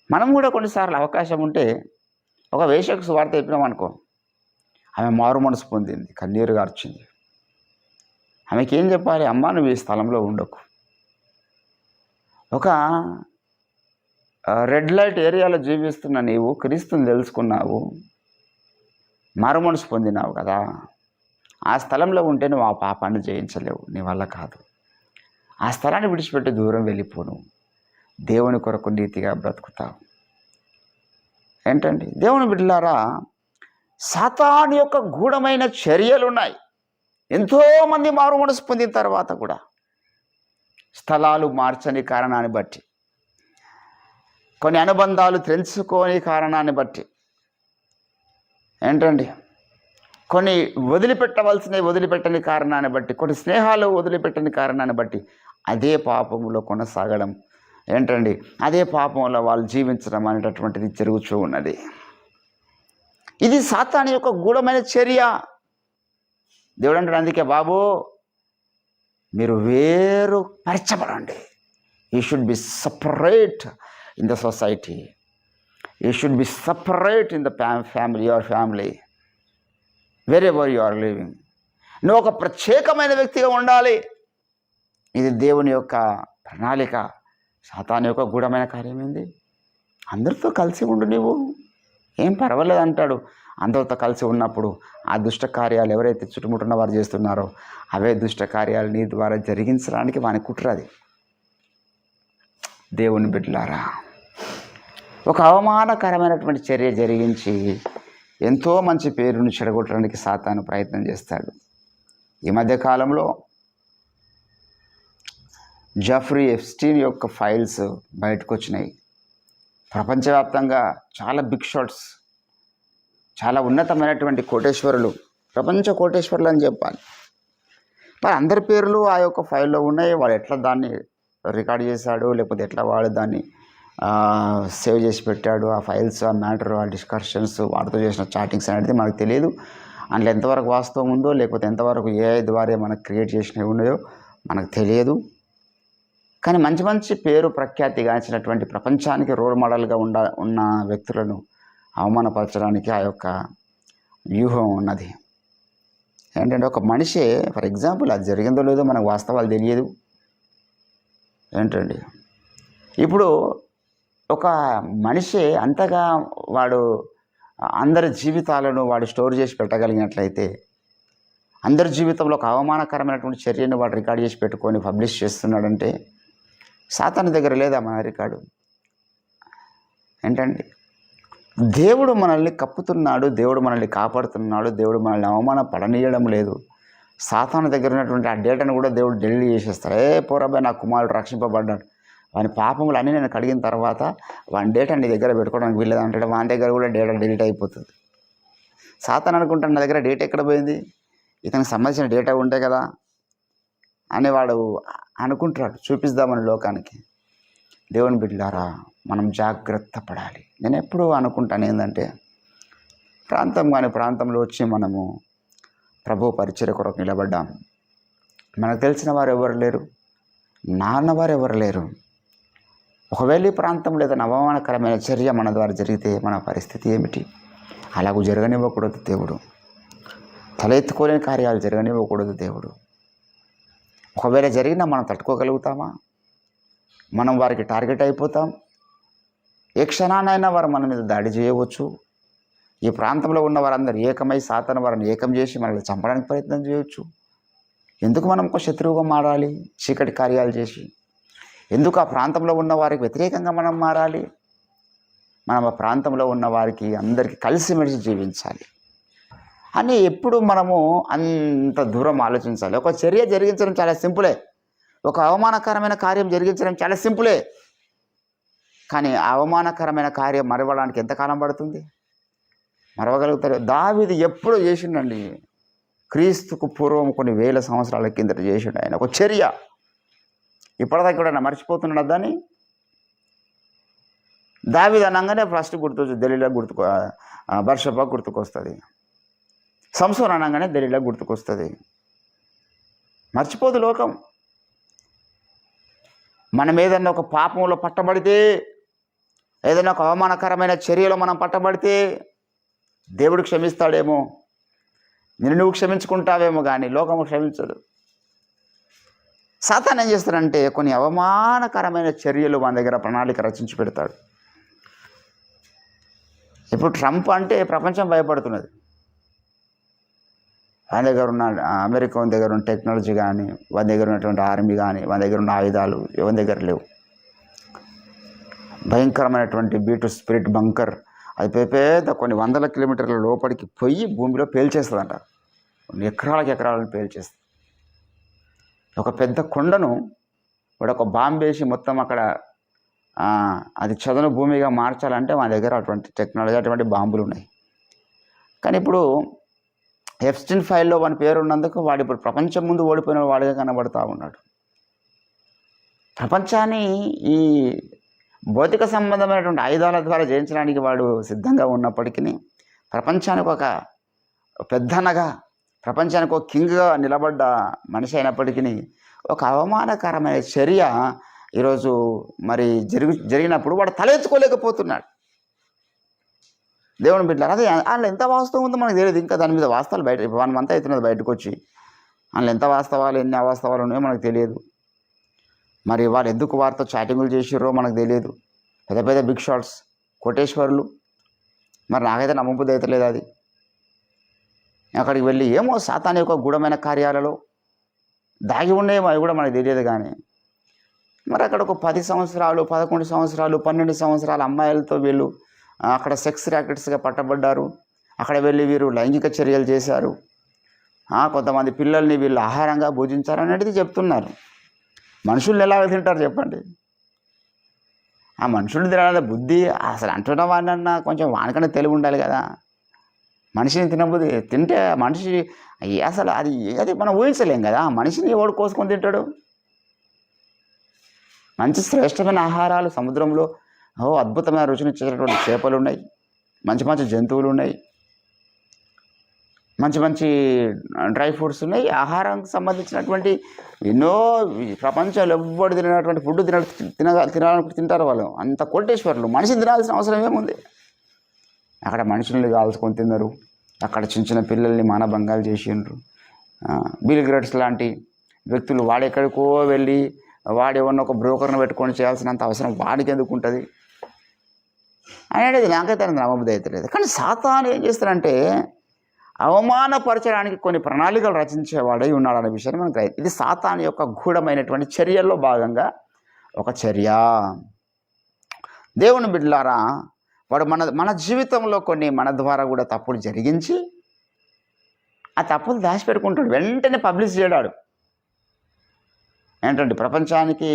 మనం కూడా కొన్నిసార్లు అవకాశం ఉంటే ఒక వేశ్యకు సువార్త చెప్పినాం అనుకో, ఆమె మారు మనసు పొందింది, కన్నీరు గార్చింది. ఆమెకి ఏం చెప్పాలి? అమ్మ, నువ్వు ఈ స్థలంలో ఉండకు. ఒక రెడ్ లైట్ ఏరియాలో జీవిస్తున్న నీవు క్రీస్తుని తెలుసుకున్నావు, మారు మనసు పొందినావు కదా, ఆ స్థలంలో ఉంటే నువ్వు ఆ పాపాన్ని జయించలేవు, నీ వల్ల కాదు. ఆ స్థలాన్ని విడిచిపెట్టి దూరం వెళ్ళిపోను, దేవుని కొరకు నీతిగా బ్రతుకుతావు. ఏంటండి దేవుని బిడ్డలారా, సాతాను యొక్క గూఢమైన చర్యలు ఉన్నాయి. ఎంతోమంది మారు మనసు పొందిన తర్వాత కూడా స్థలాలు మార్చని కారణాన్ని బట్టి, కొన్ని అనుబంధాలు తెలుసుకోని కారణాన్ని బట్టి, ఏంటండి కొన్ని వదిలిపెట్టని కారణాన్ని బట్టి, కొన్ని స్నేహాలు వదిలిపెట్టని కారణాన్ని బట్టి అదే పాపంలో కొనసాగడం, ఏంటండి అదే పాపంలో వాళ్ళు జీవించడం అనేటటువంటిది జరుగుతూ ఉన్నది. ఇది సాతాను యొక్క గూఢమైన చర్య. దేవుడు అంటాడు, అందుకే బాబు మీరు వేరుపరచబడండి. You should be separate in the society, you should be separate in the family, your family, wherever you are living. నువ్వు ఒక ప్రత్యేకమైన వ్యక్తిగా ఉండాలి. ఇది దేవుని యొక్క ప్రణాళిక. సాతాను యొక్క గూఢమైన కార్యం ఏంది? అందరితో కలిసి ఉండు, నువ్వు ఏం పర్వాలేదు అంటాడు. అందరితో కలిసి ఉన్నప్పుడు ఆ దుష్ట కార్యాలు ఎవరైతే చుట్టుముట్టున్న వారు చేస్తున్నారో అవే దుష్ట కార్యాలు నీ ద్వారా జరిగించడానికి వాని కుట్రది. దేవుని బిడ్డలారా, ఒక అవమానకరమైనటువంటి చర్య జరిగించి ఎంతో మంచి పేరును చెడగొట్టడానికి సాతాను ప్రయత్నం చేస్తాడు. ఈ మధ్యకాలంలో జెఫ్రీ ఎప్స్టీన్ యొక్క ఫైల్స్ బయటకు వచ్చినాయి. ప్రపంచవ్యాప్తంగా చాలా బిగ్ షాట్స్, చాలా ఉన్నతమైనటువంటి కోటేశ్వరులు, ప్రపంచ కోటేశ్వరులు అని చెప్పాలి. మరి అందరి పేర్లు ఆ యొక్క ఫైల్లో ఉన్నాయి. వాడు ఎట్లా దాన్ని రికార్డ్ చేశాడు, లేకపోతే ఎట్లా వాడు దాన్ని సేవ్ చేసి పెట్టాడు, ఆ ఫైల్స్, ఆ మ్యాటర్, ఆ డిస్కషన్స్, వాటితో చేసిన చాటింగ్స్ అనేది మనకు తెలియదు. అందులో ఎంతవరకు వాస్తవం ఉందో లేకపోతే ఎంతవరకు ఏఐ ద్వారా మనకు క్రియేట్ చేసినవి ఉన్నాయో మనకు తెలియదు. కానీ మంచి మంచి పేరు ప్రఖ్యాతి గాంచినటువంటి ప్రపంచానికి రోల్ మోడల్గా ఉన్న వ్యక్తులను అవమానపరచడానికి ఆ యొక్క వ్యూహం ఉన్నది. ఏంటంటే ఒక మనిషి, ఫర్ ఎగ్జాంపుల్, అది జరిగిందో లేదో మనకు వాస్తవాలు తెలియదు. ఏంటండి ఇప్పుడు ఒక మనిషి అంతగా వాడు అందరి జీవితాలను వాడు స్టోర్ చేసి పెట్టగలిగినట్లయితే, అందరి జీవితంలో ఒక అవమానకరమైనటువంటి చర్యను వాడు రికార్డ్ చేసి పెట్టుకొని పబ్లిష్ చేస్తున్నాడంటే సాతాను దగ్గర లేదా మన రికార్డు? ఏంటండి దేవుడు మనల్ని కప్పుతున్నాడు, దేవుడు మనల్ని కాపాడుతున్నాడు, దేవుడు మనల్ని అవమాన పడనీయడం లేదు. సాతాను దగ్గర ఉన్నటువంటి ఆ డేటాను కూడా దేవుడు డెలీట్ చేసేస్తాడు. పోరాబాయ్, నా కుమారుడు రక్షింపబడ్డాడు, వాని పాపములు నేను కడిగిన తర్వాత వాని డేటా నీ దగ్గర పెట్టుకోవడానికి వీల్లేదు అంటాడు. వాని దగ్గర కూడా డేటా డిలీట్ అయిపోతుంది. సాతాను అనుకుంటాను నా దగ్గర డేటా ఎక్కడ పోయింది, ఇతనికి సంబంధించిన డేటా ఉంటే కదా అని వాడు అనుకుంటాడు, చూపిస్తామని లోకానికి. దేవుని బిడ్డలారా, మనం జాగ్రత్త పడాలి. నేను ఎప్పుడూ అనుకుంటాను ఏంటంటే, ప్రాంతంలో వచ్చి మనము ప్రభు పరిచర్య కొరకు నిలబడ్డాం. మనకు తెలిసిన వారు ఎవరు లేరు, నాన్నవారు ఎవరు లేరు. ఒకవేళ ఈ ప్రాంతంలో ఏదైనా అవమానకరమైన చర్య మన ద్వారా జరిగితే మన పరిస్థితి ఏమిటి? అలాగూ జరగనివ్వకూడదు దేవుడు. తలెత్తుకోలేని కార్యాలు జరగనివ్వకూడదు దేవుడు. ఒకవేళ జరిగినా మనం తట్టుకోగలుగుతామా? మనం వారికి టార్గెట్ అయిపోతాం. ఏ క్షణానైనా వారు మన మీద దాడి చేయవచ్చు. ఈ ప్రాంతంలో ఉన్న వారందరూ ఏకమై సాతాను వారిని ఏకం చేసి మనల్ని చంపడానికి ప్రయత్నం చేయవచ్చు. ఎందుకు మనం ఒక శత్రువుగా మారాలి చీకటి కార్యాలు చేసి? ఎందుకు ఆ ప్రాంతంలో ఉన్న వారికి వ్యతిరేకంగా మనం మారాలి? మనం ఆ ప్రాంతంలో ఉన్న వారికి అందరికీ కలిసిమెలిసి జీవించాలి అని ఎప్పుడు మనము అంత దూరం ఆలోచించాలి. ఒక చర్య జరిగించడం చాలా సింపులే, ఒక అవమానకరమైన కార్యం జరిగించడం చాలా సింపులే. కానీ ఆ అవమానకరమైన కార్యం మరవడానికి ఎంతకాలం పడుతుంది? మరవగలుగుతారు? దావీదు ఎప్పుడు చేసిండండి? క్రీస్తుకు పూర్వం కొన్ని వేల సంవత్సరాల కిందట చేసిండు ఆయన ఒక చర్య. ఇప్పటిదాకా కూడా మర్చిపోతున్నాడు దాన్ని. దావీదు అనగానే ఫస్ట్ గుర్తొచ్చు దెలీలా బర్షబా గుర్తుకొస్తుంది. సంసోన్ అనగానే దెలీలా గుర్తుకొస్తుంది. మర్చిపోదు లోకం. మనం ఏదన్నా ఒక పాపంలో పట్టబడితే, ఏదైనా ఒక అవమానకరమైన చర్యలో మనం పట్టబడితే దేవుడు క్షమిస్తాడేమో, నువ్వు క్షమించుకుంటావేమో, కానీ లోకము క్షమించదు. సాతాను ఏం చేస్తాడంటే కొన్ని అవమానకరమైన చర్యలు మన దగ్గర ప్రణాళిక రచించి పెడతాడు. ఇప్పుడు ట్రంప్ అంటే ప్రపంచం భయపడుతున్నది. వాని దగ్గర ఉన్న అమెరికా దగ్గర ఉన్న టెక్నాలజీ కానీ, వాని దగ్గర ఉన్నటువంటి ఆర్మీ కానీ, వాని దగ్గర ఉన్న ఆయుధాలు ఎవరి దగ్గర లేవు. భయంకరమైనటువంటి బీటు స్పిరిట్ బంకర్, అది పెద్ద కొన్ని వందల కిలోమీటర్ల లోపలికి పోయి భూమిలో పేల్చేస్తుందంట. కొన్ని ఎకరాలను పేల్చేస్తుంది. ఒక పెద్ద కొండను వాడు ఒక బాంబు వేసి మొత్తం అక్కడ అది చదును భూమిగా మార్చాలంటే మన దగ్గర అటువంటి టెక్నాలజీ, అటువంటి బాంబులు ఉన్నాయి. కానీ ఇప్పుడు ఎప్స్టీన్ ఫైల్లో వాని పేరు ఉన్నందుకు వాడు ఇప్పుడు ప్రపంచం ముందు ఓడిపోయిన వాడిగా కనబడుతూ ఉన్నాడు. ప్రపంచాన్ని ఈ భౌతిక సంబంధమైనటువంటి ఆయుధాల ద్వారా జయించడానికి వాడు సిద్ధంగా ఉన్నప్పటికీ, ప్రపంచానికి ఒక పెద్దనగా, ప్రపంచానికి ఒక కింగ్గా నిలబడ్డ మనిషి అయినప్పటికీ ఒక అవమానకరమైన చర్య ఈరోజు మరి జరిగినప్పుడు వాడు తలెత్తుకోలేకపోతున్నాడు. దేవుని బిడ్డలారా, అదే అందులో ఎంత వాస్తవం ఉందో మనకు తెలియదు. ఇంకా దాని మీద వాస్తవాలు బయట 1 month అవుతున్నది బయటకు వచ్చి. అందులో ఎంత వాస్తవాలు, ఎన్ని అవాస్తవాలు ఉన్నాయో మనకు తెలియదు. మరి వాళ్ళు ఎందుకు వారితో చాటింగులు చేసిర్రో మనకు తెలియదు. పెద్ద పెద్ద బిగ్ షాట్స్, కోటేశ్వరులు. మరి నాకైతే నమ్మబుద్ధి అయితే లేదు అది. అక్కడికి వెళ్ళి ఏమో సాతాను యొక్క గూఢమైన కార్యాలలో దాగి ఉండేమో అవి కూడా మనకు తెలియదు. కానీ మరి అక్కడ ఒక 10 సంవత్సరాలు, 11 సంవత్సరాలు, 12 సంవత్సరాల అమ్మాయిలతో వీళ్ళు అక్కడ సెక్స్ ర్యాకెట్స్గా పట్టబడ్డారు. అక్కడ వెళ్ళి వీరు లైంగిక చర్యలు చేశారు. కొంతమంది పిల్లల్ని వీళ్ళు ఆహారంగా భోజించారు అనేది చెప్తున్నారు. మనుషుల్ని ఎలాగ తింటారు చెప్పండి? ఆ మనుషుల్ని తినాలనే బుద్ధి అసలు అంటున్న వాడినన్నా కొంచెం వానికన్నా తెలివి ఉండాలి కదా. మనిషిని తినబుద్ధి తింటే మనిషి అసలు అది మనం ఊహించలేం కదా. మనిషిని ఎవడు కోసుకొని తింటాడు? మంచి శ్రేష్టమైన ఆహారాలు సముద్రంలో అద్భుతమైన రుచినిచ్చేటటువంటి చేపలు ఉన్నాయి, మంచి మంచి జంతువులు ఉన్నాయి, మంచి మంచి డ్రై ఫ్రూట్స్ ఉన్నాయి. ఆహారానికి సంబంధించినటువంటి ఎన్నో ప్రపంచంలో ఎవ్వడు తినటువంటి ఫుడ్ తినాలని తింటారు వాళ్ళు. అంత కోటేశ్వరులు. మనిషిని తినాల్సిన అవసరం ఏముంది? అక్కడ మనుషుల్ని కాల్చుకొని తిన్నారు. అక్కడ చిన్న చిన్న పిల్లల్ని మానభంగాలు చేసిండ్రు. బిల్ గేట్స్ లాంటి వ్యక్తులు వాడెక్కడికో వెళ్ళి వాడేమన్నా ఒక బ్రోకర్ని పెట్టుకొని చేయాల్సినంత అవసరం వాడికి ఎందుకు ఉంటుంది అనేది నాకైతే నమ్మబుద్ధి అయితే లేదు. కానీ సాతాను ఏం చేస్తారంటే అవమానపరచడానికి కొన్ని ప్రణాళికలు రచించేవాడై ఉన్నాడనే విషయాన్ని మనకు ఇది సాతాను యొక్క గూఢమైనటువంటి చర్యల్లో భాగంగా ఒక చర్య. దేవుని బిడ్డలారా, వాడు మన జీవితంలో కొన్ని మన ద్వారా కూడా తప్పులు జరిగించి ఆ తప్పులు దాచిపెట్టుకుంటాడు. వెంటనే పబ్లిష్ చేయడాడు. ఏంటంటే ప్రపంచానికి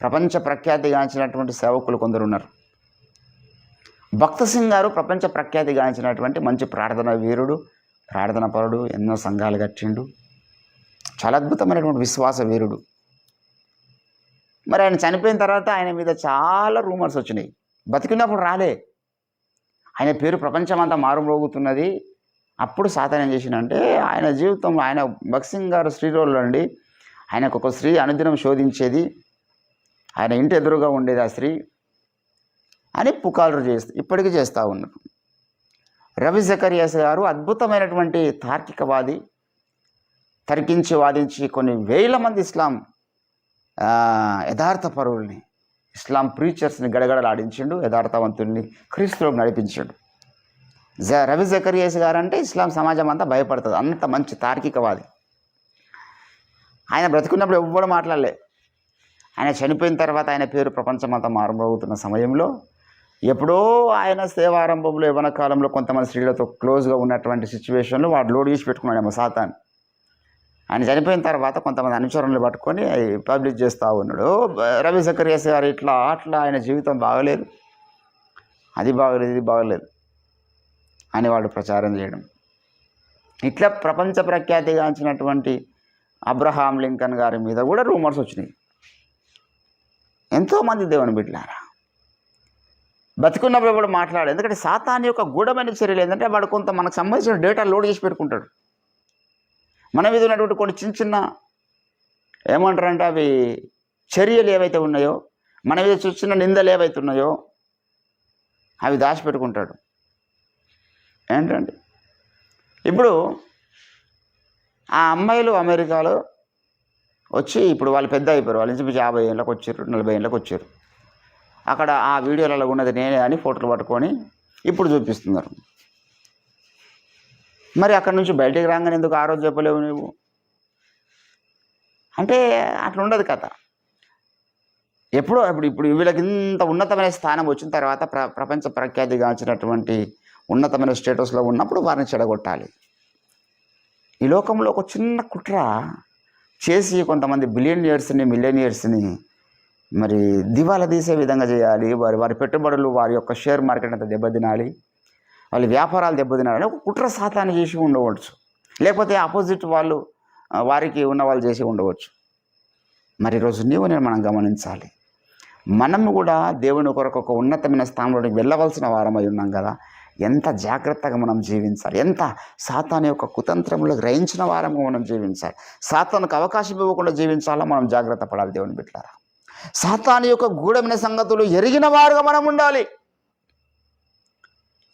ప్రపంచ ప్రఖ్యాతిగాంచినటువంటి సేవకులు కొందరు ఉన్నారు. భక్త సింగ్ గారు ప్రపంచ ప్రఖ్యాతిగాంచినటువంటి మంచి ప్రార్థన వీరుడు, ప్రార్థన పరుడు, ఎన్నో సంఘాలు కట్టిండు, చాలా అద్భుతమైనటువంటి విశ్వాస వీరుడు. మరి ఆయన చనిపోయిన తర్వాత ఆయన మీద చాలా రూమర్స్ వచ్చినాయి. బతికినప్పుడు రాలే. ఆయన పేరు ప్రపంచమంతా మారుమోగుతున్నది. అప్పుడు సాతాను ఏం చేసిందంటే ఆయన జీవితంలో, ఆయన భగత్ సింగ్ గారు స్త్రీరోళ్ళు అండి, ఆయనకు ఒక స్త్రీ అనుదినం శోధించేది, ఆయన ఇంటి ఎదురుగా ఉండేది ఆ స్త్రీ అని పుకార్లు ఇప్పటికీ చేస్తూ ఉన్నారు. రవి జకరియాస్ గారు అద్భుతమైనటువంటి తార్కికవాది, తర్కించి వాదించి కొన్ని వేల మంది ఇస్లాం యథార్థ పరువుల్ని, ఇస్లాం ప్రీచర్స్ని గడగడలాడించిండు, యథార్థవంతుల్ని క్రీస్తులోకి నడిపించాడు. రవి జకరియాస్ గారు అంటే ఇస్లాం సమాజం అంతా భయపడుతుంది, అంత మంచి తార్కికవాది. ఆయన బ్రతుకున్నప్పుడు ఎవ్వరు మాట్లాడలే. ఆయన చనిపోయిన తర్వాత ఆయన పేరు ప్రపంచమంతా మారుమోగుతున్న సమయంలో ఎప్పుడో ఆయన సేవారంభంలో యవ్వన కాలంలో కొంతమంది స్త్రీలతో క్లోజ్గా ఉన్నటువంటి సిచ్యువేషన్లో వాడు లోడ్ చేసి పెట్టుకున్నాడేమో సాతాను. ఆయన చనిపోయిన తర్వాత కొంతమంది అనుచరులను పట్టుకొని పబ్లిష్ చేస్తూ ఉన్నాడు. రవి జకరియాస్ గారు ఇట్లా అట్లా ఆయన జీవితం బాగలేదు, అది బాగలేదు, ఇది బాగలేదు అని వాడు ప్రచారం చేయడం. ఇట్లా ప్రపంచ ప్రఖ్యాతిగాంచినటువంటి అబ్రహాం లింకన్ గారి మీద కూడా రూమర్స్ వచ్చినాయి. ఎంతోమంది దేవుని బిడ్డలారా బతికున్నప్పుడు కూడా మాట్లాడు. ఎందుకంటే సాతాను యొక్క గూఢమైన చర్యలు ఏంటంటే వాడు కొంత మనకు సంబంధించిన డేటా లోడ్ చేసి పెట్టుకుంటాడు. మన మీద ఉన్నటువంటి కొన్ని చిన్న చిన్న ఏమంటారంటే అవి చర్యలు ఏవైతే ఉన్నాయో, మన మీద చిన్న నిందలు ఏవైతే ఉన్నాయో అవి దాచిపెట్టుకుంటాడు. ఏంటండి ఇప్పుడు ఆ అమ్మాయిలు అమెరికాలో వచ్చి ఇప్పుడు వాళ్ళు పెద్ద అయిపోయారు, వాళ్ళ నుంచి 50 ఏళ్ళకి వచ్చారు, 40 ఏళ్ళకి వచ్చారు. అక్కడ ఆ వీడియోలలో ఉన్నది నేనే అని ఫోటోలు పట్టుకొని ఇప్పుడు చూపిస్తున్నారు. మరి అక్కడ నుంచి బయటికి రాగానే ఎందుకు ఆ రోజు చెప్పలేవు నువ్వు అంటే అట్లా ఉండదు కథ. ఎప్పుడో ఇప్పుడు వీళ్ళకి ఇంత ఉన్నతమైన స్థానం వచ్చిన తర్వాత ప్రపంచ ప్రఖ్యాతిగాంచినటువంటి ఉన్నతమైన స్టేటస్లో ఉన్నప్పుడు వారిని చెడగొట్టాలి. ఈ లోకంలో ఒక చిన్న కుట్ర చేసి కొంతమంది బిలియనియర్స్ని మిలియనియర్స్ని మరి దివాలా తీసే విధంగా చేయాలి. వారి పెట్టుబడులు, వారి యొక్క షేర్ మార్కెట్ అంతా దెబ్బతినాలి, వాళ్ళ వ్యాపారాలు దెబ్బతినాలని ఒక కుట్ర సాతాను చేసి ఉండవచ్చు. లేకపోతే ఆపోజిట్ వాళ్ళు వారికి ఉన్న వాళ్ళు చేసి ఉండవచ్చు. మరి ఈరోజు నేను మనం గమనించాలి. మనము కూడా దేవుని కొరకు ఒక ఉన్నతమైన స్థానంలోకి వెళ్ళవలసిన వారమై ఉన్నాం కదా. ఎంత జాగ్రత్తగా మనం జీవించాలి, ఎంత సాతాను యొక్క కుతంత్రంలో గ్రహించిన వారము మనం జీవించాలి. సాతానుకు అవకాశం ఇవ్వకుండా జీవించాలా మనం జాగ్రత్త పడాలి. దేవుని బిడ్డలారా, సాతాను యొక్క గూఢమైన సంగతులు ఎరిగిన వారుగా మనం ఉండాలి.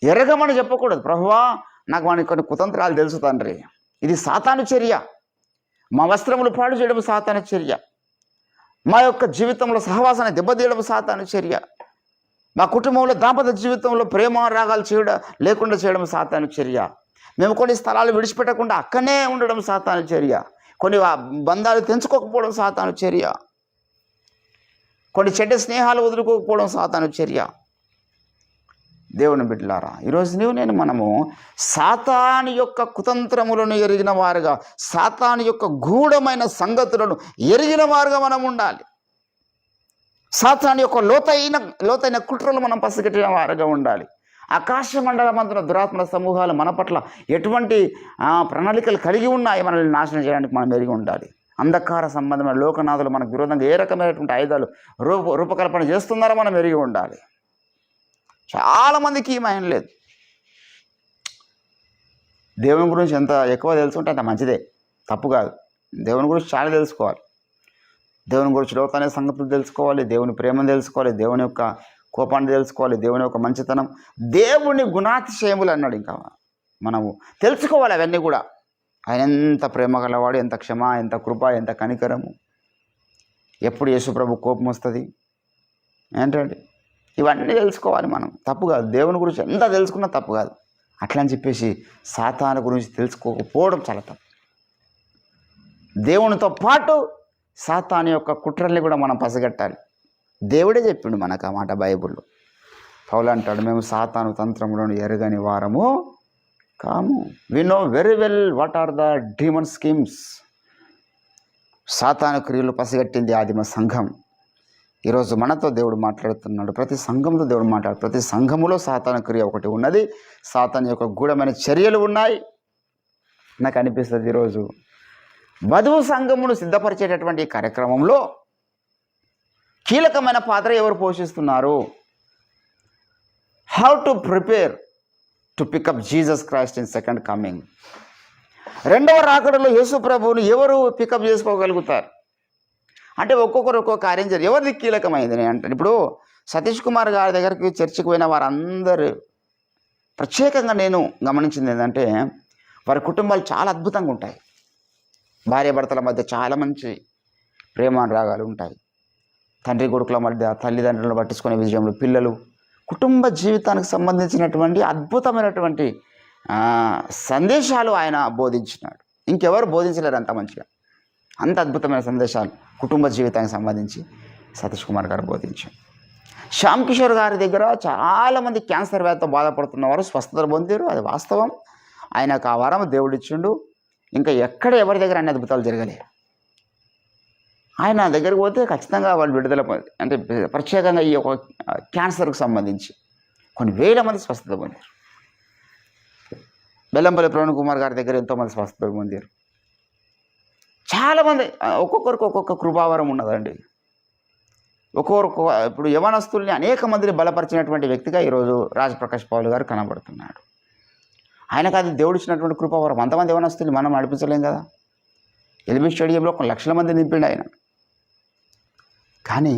ఎరగమని చెప్పకూడదు. ప్రభువా నాకు వానికి కొన్ని కుతంత్రాలు తెలుసు తండ్రి, ఇది సాతాను చర్య. మా వస్త్రములు పాడు చేయడం సాతాను చర్య, మా యొక్క జీవితంలో సహవాసాన్ని దెబ్బతీయడం సాతాను చర్య, మా కుటుంబంలో దాంపత్య జీవితంలో ప్రేమ రాగాలు లేకుండా చేయడం సాతాను చర్య, మేము కొన్ని స్థలాలు విడిచిపెట్టకుండా అక్కడనే ఉండడం సాతాను చర్య, కొన్ని బంధాలు తెంచుకోకపోవడం సాతాను చర్య, కొన్ని చెడ్డ స్నేహాలు వదులుకోకపోవడం సాతాను చర్య. దేవుని బిడ్డలారా, ఈరోజు మనము సాతాను యొక్క కుతంత్రములను ఎరిగిన వారుగా, సాతాను యొక్క గూఢమైన సంగతులను ఎరిగిన వారుగా మనం ఉండాలి. సాతాను యొక్క లోతైన కుట్రలు మనం పసిగట్టిన వారుగా ఉండాలి. ఆకాశ మండలమందున దురాత్మల సమూహాలు మన పట్ల ఎటువంటి ప్రణాళికలు కలిగి ఉన్నాయి మనల్ని నాశనం చేయడానికి మనం ఎరిగి ఉండాలి. అంధకార సంబంధమైన లోకనాథులు మనకు విరోధంగా ఏ రకమైనటువంటి ఆయుధాలు రూపకల్పన చేస్తున్నారో మనం ఎరిగి ఉండాలి. చాలామందికి ఈ మైండ్ లేదు. దేవుని గురించి ఎంత ఎక్కువ తెలుసుకుంటే అంత మంచిదే, తప్పు కాదు. దేవుని గురించి చాలా తెలుసుకోవాలి. దేవుని గురించి లోతైన సంగతులు తెలుసుకోవాలి, దేవుని ప్రేమను తెలుసుకోవాలి, దేవుని యొక్క కోపాన్ని తెలుసుకోవాలి, దేవుని యొక్క మంచితనం, దేవుని గుణాతిశయములు అన్నాడు. ఇంకా మనము తెలుసుకోవాలి అవన్నీ కూడా. ఆయన ఎంత ప్రేమ గలవాడు, ఎంత క్షమ, ఎంత కృప, ఎంత కనికరము, ఎప్పుడు యేసుప్రభు కోపం వస్తుంది ఏంటండి, ఇవన్నీ తెలుసుకోవాలి మనం. తప్పు కాదు, దేవుని గురించి ఎంత తెలుసుకున్నా తప్పు కాదు. అట్లా అని చెప్పేసి సాతాను గురించి తెలుసుకోకపోవడం చాలా తప్పు. దేవునితో పాటు సాతాను యొక్క కుట్రల్ని కూడా మనం పసిగట్టాలి. దేవుడే చెప్పిండు మనకు ఆ మాట బైబిల్లో. పౌలు అంటాడు, మేము సాతాను తంత్రములను ఎరగని వారము కాము. We know very well what are the demon schemes. సాతాను క్రియలు పసిగట్టింది ఆదిమ సంఘం. ఈరోజు మనతో దేవుడు మాట్లాడుతున్నాడు, ప్రతి సంఘంతో దేవుడు మాట్లాడు. ప్రతి సంఘములో సాతాను క్రియ ఒకటి ఉన్నది, సాతాను యొక్క గూఢమైన చర్యలు ఉన్నాయి. నాకు అనిపిస్తుంది ఈరోజు వధువు సంఘమును సిద్ధపరిచేటటువంటి ఈ కార్యక్రమంలో కీలకమైన పాత్ర ఎవరు పోషిస్తున్నారు? How to prepare to pick up Jesus Christ in second coming. రెండవ రాకడలో యేసు ప్రభువుని ఎవరు పికప్ చేసుకోగలుగుతారు అంటే ఒక్కొక్కరు ఒక్కొక్క కార్యం చేయాలి. ఎవరిది కీలకమైంది నేను అంటాను. ఇప్పుడు సతీష్ కుమార్ గారి దగ్గరికి చర్చికి పోయిన వారందరూ ప్రత్యేకంగా నేను గమనించింది ఏంటంటే వారి కుటుంబాలు చాలా అద్భుతంగా ఉంటాయి. భార్యాభర్తల మధ్య చాలా మంచి ప్రేమానురాగాలు ఉంటాయి. తండ్రి కొడుకుల మధ్య, తల్లిదండ్రులను పట్టించుకునే విజయంలో పిల్లలు, కుటుంబ జీవితానికి సంబంధించినటువంటి అద్భుతమైనటువంటి సందేశాలు ఆయన బోధించినాడు. ఇంకెవరు బోధించలేరు అంత మంచిగా. అంత అద్భుతమైన సందేశాలు కుటుంబ జీవితానికి సంబంధించి సతీష్ కుమార్ గారు బోధించారు. శ్యామ్ కిషోర్ గారి దగ్గర చాలామంది క్యాన్సర్ వ్యాధితో బాధపడుతున్నవారు స్వస్థతలు పొందారు. అది వాస్తవం. ఆయనకు ఆ వరం దేవుడు ఇచ్చిండు. ఇంకా ఎక్కడ ఎవరి దగ్గర అన్ని అద్భుతాలు జరగలే. ఆయన దగ్గరికి పోతే ఖచ్చితంగా వాళ్ళు విడుదల అంటే ప్రత్యేకంగా ఈ యొక్క క్యాన్సర్కు సంబంధించి కొన్ని వేల మంది స్వస్థత పొందారు. బెల్లంపల్లి ప్రవీణ్ కుమార్ గారి దగ్గర ఎంతోమంది స్వస్థత పొందారు. చాలామంది ఒక్కొక్కరికి ఒక్కొక్క కృపావరం ఉన్నదండి. ఇప్పుడు యవనస్తుల్ని అనేక మందిని బలపరిచినటువంటి వ్యక్తిగా ఈరోజు రాజప్రకాష్ పౌల్ గారు కనబడుతున్నాడు. ఆయనకు అది దేవుడు ఇచ్చినటువంటి కృపావరం. అంతమంది యవనస్తుల్ని మనం నడిపించలేం కదా. ఎల్బీ స్టేడియంలో 1 లక్షల మంది నింపిండు ఆయన. కానీ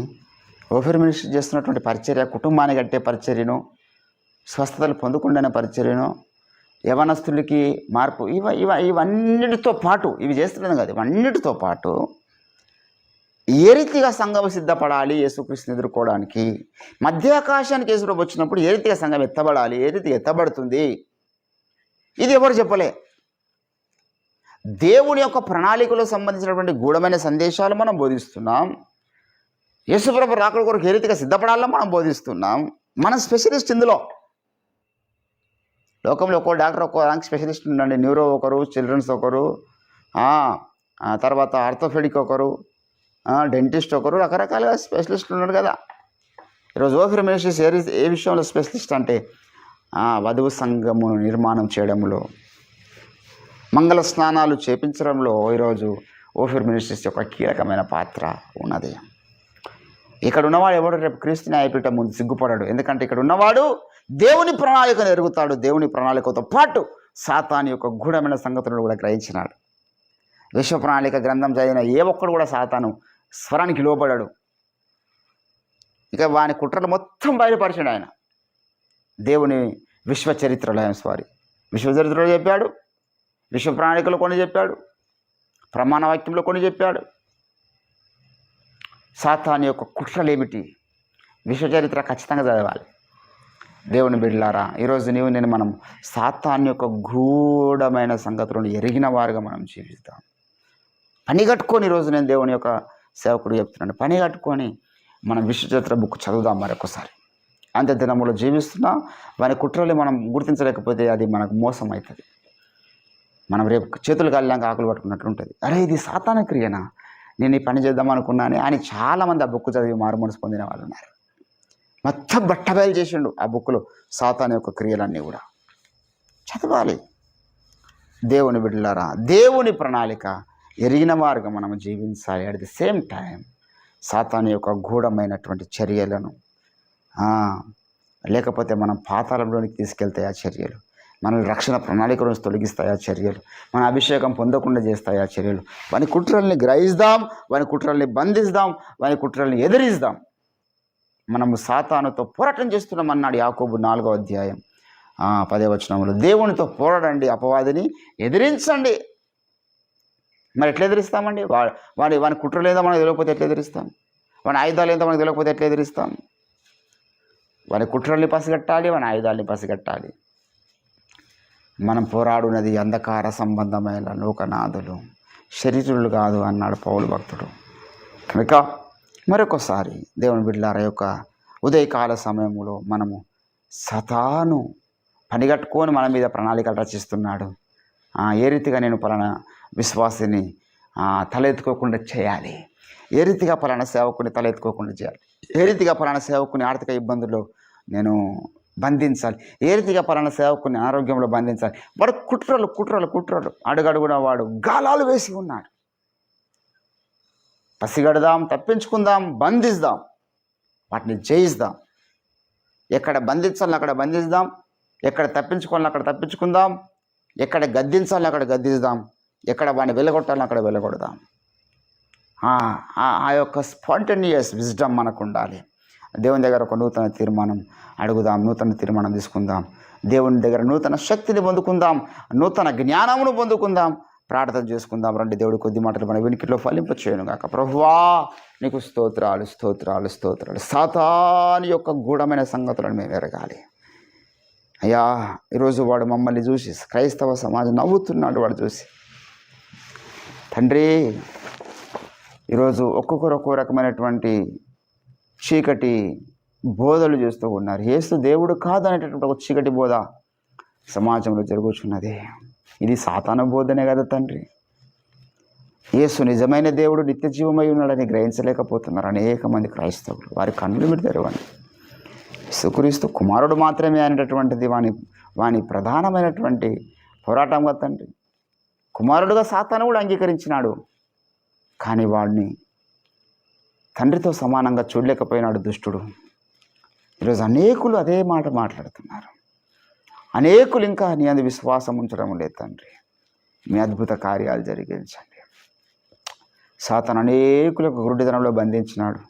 ఓఫర్ మినిస్ట్రీ చేస్తున్నటువంటి పరిచర్య, కుటుంబాన్ని కట్టే పరిచర్యను, స్వస్థతలు పొందకుండానే పరిచర్యను, యవనస్తులకి మార్పు, ఇవన్నిటితో పాటు ఇవి చేస్తున్నాం కదా, ఇవన్నిటితో పాటు ఏ రీతిగా సంఘం సిద్ధపడాలి యేసుక్రీస్తుని ఎదుర్కోవడానికి, మధ్యాకాశానికి యేసుప్రభు వచ్చినప్పుడు ఏ రీతిగా సంఘం ఎత్తబడాలి, ఏ రీతిగా ఎత్తబడుతుంది, ఇది ఎవరు చెప్పలే. దేవుని యొక్క ప్రణాళికలో సంబంధించినటువంటి గూఢమైన సందేశాలు మనం బోధిస్తున్నాం. యేసుప్రభు రాకడ కొరకు ఏ రీతిగా సిద్ధపడాలో మనం బోధిస్తున్నాం. మనం స్పెషలిస్ట్ ఇందులో. లోకంలో ఒక్కో డాక్టర్ ఒక్కో దానికి స్పెషలిస్ట్ ఉండండి. న్యూరో ఒకరు, చిల్డ్రన్స్ ఒకరు, తర్వాత ఆర్థోపెడిక్ ఒకరు, డెంటిస్ట్ ఒకరు, రకరకాలుగా స్పెషలిస్టులు ఉన్నారు కదా. ఈరోజు ఓఫర్ మినిస్ట్రీస్ ఏ విషయంలో స్పెషలిస్ట్ అంటే వధువు సంఘమును నిర్మాణం చేయడంలో, మంగళ స్నానాలు చేపించడంలో ఈరోజు ఓఫర్ మినిస్ట్రీస్ యొక్క కీలకమైన పాత్ర ఉన్నది. ఇక్కడ ఉన్నవాడు ఎవడు రేపు క్రీస్తు న్యాయపీఠం ముందు సిగ్గుపడాడు. ఎందుకంటే ఇక్కడ ఉన్నవాడు దేవుని ప్రణాళికను ఎరుగుతాడు. దేవుని ప్రణాళికతో పాటు సాతాను యొక్క గూఢమైన సంగతులను కూడా గ్రహించినాడు. విశ్వ ప్రణాళిక గ్రంథం చదివిన ఏ ఒక్కడు కూడా సాతాను స్వరానికి లోబడాడు. ఇక వాని కుట్రలు మొత్తం బయలుపరిచాడు ఆయన. దేవుని విశ్వ చరిత్రలో చెప్పాడు, విశ్వ ప్రణాళికలో కొన్ని చెప్పాడు, ప్రమాణ వాక్యంలో కొన్ని చెప్పాడు. సాతాను యొక్క కుట్రలు ఏమిటి, విశ్వ చరిత్ర ఖచ్చితంగా చదవాలి. దేవుని బిడ్డలారా, ఈరోజు నేను మనం సాతాను యొక్క గూఢమైన సంగతులను ఎరిగిన వారుగా మనం జీవిస్తాం. పని కట్టుకొని ఈరోజు నేను దేవుని యొక్క సేవకుడు చెప్తున్నాను, పని కట్టుకొని మనం విశ్వ చరిత్ర బుక్ చదువుదాం మరొకసారి. అంత్య దినములో జీవిస్తున్నాం. వాని కుట్రలు మనం గుర్తించలేకపోతే అది మనకు మోసం అవుతుంది. మనం రేపు చేతులు కాలినాక ఆకులు పట్టుకున్నట్లు ఉంటుంది. అరే ఇది సాతాను క్రియనా, నేను ఈ పని చేద్దాం అనుకున్నాను అని చాలామంది ఆ బుక్ చదివి మారుమనసు పొందిన వాళ్ళు ఉన్నారు. మొత్తం బట్టబయలు చేసిండు ఆ బుక్లో సాతాను యొక్క క్రియలన్నీ కూడా. చదవాలి. దేవుని బిడ్డలారా, దేవుని ప్రణాళిక ఎరిగిన వారుగా మనం జీవించాలి. అట్ ది సేమ్ టైం సాతాను యొక్క గూఢమైనటువంటి చర్యలను, లేకపోతే మనం పాతాళంలోనికి తీసుకెళ్తాయి ఆ చర్యలు, మన రక్షణ ప్రణాళిక నుంచి తొలగిస్తాయి ఆ చర్యలు, మన అభిషేకం పొందకుండా చేస్తాయి ఆ చర్యలు. వాని కుట్రల్ని గ్రహిస్తాం, వాని కుట్రల్ని బంధిస్తాం, వాని కుట్రల్ని ఎదిరిస్తాం. మనము సాతానుతో పోరాటం చేస్తున్నాం అన్నాడు యాకోబు 4వ అధ్యాయం 10వ వచనంలో. దేవునితో పోరాడండి, అపవాదిని ఎదిరించండి. మరి ఎట్లా ఎదిరిస్తామండి? వాని కుట్రలు ఏదో మనకు తెలియకపోతే ఎట్లా ఎదిరిస్తాం? వాని ఆయుధాలు ఏదో మనకు తెలియకపోతే ఎట్లా ఎదిరిస్తాం? వాని కుట్రల్ని పసిగట్టాలి, వాని ఆయుధాలని పసిగట్టాలి. మనం పోరాడున్నది అంధకార సంబంధమైన లోకనాథులు, శరీరులు కాదు అన్నాడు పౌలు భక్తుడు. కనుక మరొకసారి దేవుని బిడ్డలారా యొక్క ఉదయకాల సమయంలో మనము సతాను పనిగట్టుకొని మన మీద ప్రణాళికలు రచిస్తున్నాడు. ఏ రీతిగా నేను పలానా విశ్వాసిని తలెత్తుకోకుండా చేయాలి, ఏ రీతిగా పలానా సేవకుని తలెత్తుకోకుండా చేయాలి, ఏ రీతిగా పలానా సేవకుని ఆర్థిక ఇబ్బందుల్లో నేను బంధించాలి, ఏ రీతిగా పలానా సేవకుని ఆరోగ్యంలో బంధించాలి. వాడు కుట్రలు అడుగడుగున వాడు గాలాలు వేసి ఉన్నాడు. పసిగడదాం, తప్పించుకుందాం, బంధిస్తాం, వాటిని జయిస్తాం. ఎక్కడ బంధించాలని అక్కడ బంధిస్తాం, ఎక్కడ తప్పించుకోవాలని అక్కడ తప్పించుకుందాం, ఎక్కడ గద్దించాలని అక్కడ గద్దిస్తాం, ఎక్కడ వాడిని వెళ్ళగొట్టాలని అక్కడ వెళ్ళగొడదాం. ఆ యొక్క స్పాంటేనియస్ విజ్డమ్ మనకు ఉండాలి. దేవుని దగ్గర ఒక నూతన తీర్మానం అడుగుదాం, నూతన తీర్మానం తీసుకుందాం, దేవుని దగ్గర నూతన శక్తిని పొందుకుందాం, నూతన జ్ఞానమును పొందుకుందాం, ప్రార్థన చేసుకుందాం. రండి, దేవుడు కొద్ది మాటలు మన వెనుకలో ఫలింపచేయను గాక. ప్రభువా, నీకు స్తోత్రాలు. సాతాను యొక్క గూఢమైన సంగతులను మేము ఎరగాలి అయ్యా. ఈరోజు వాడు మమ్మల్ని చూసి, క్రైస్తవ సమాజం నవ్వుతున్నాడు వాడు చూసి. తండ్రి, ఈరోజు ఒక్కొక్క రకమైనటువంటి చీకటి బోధలు చేస్తూ ఉన్నారు. యేసు దేవుడు కాదనేటటువంటి ఒక చీకటి బోధ సమాజంలో జరుగుతున్నది. ఇది సాతాను బోధనే కదా తండ్రి. యేసు నిజమైన దేవుడు, నిత్య జీవమై ఉన్నాడని గ్రహించలేకపోతున్నారు అనేక మంది క్రైస్తవులు. వారి కన్నులు మీరు తెరవండి. యేసుక్రీస్తు కుమారుడు మాత్రమే అనేటటువంటిది వాని ప్రధానమైనటువంటి పోరాటంగా తండ్రి. కుమారుడుగా సాతాను కూడా అంగీకరించినాడు, కానీ వాడిని తండ్రితో సమానంగా చూడలేకపోయినాడు దుష్టుడు. ఈరోజు అనేకులు అదే మాట మాట్లాడుతున్నారు. అనేకులు ఇంకా నీ అందు విశ్వాసం ఉంచడం లేదు తండ్రి. మీ అద్భుత కార్యాలు జరిగించండి. సాతాను అనేకులకు గురుడితనంలో బంధించినాడు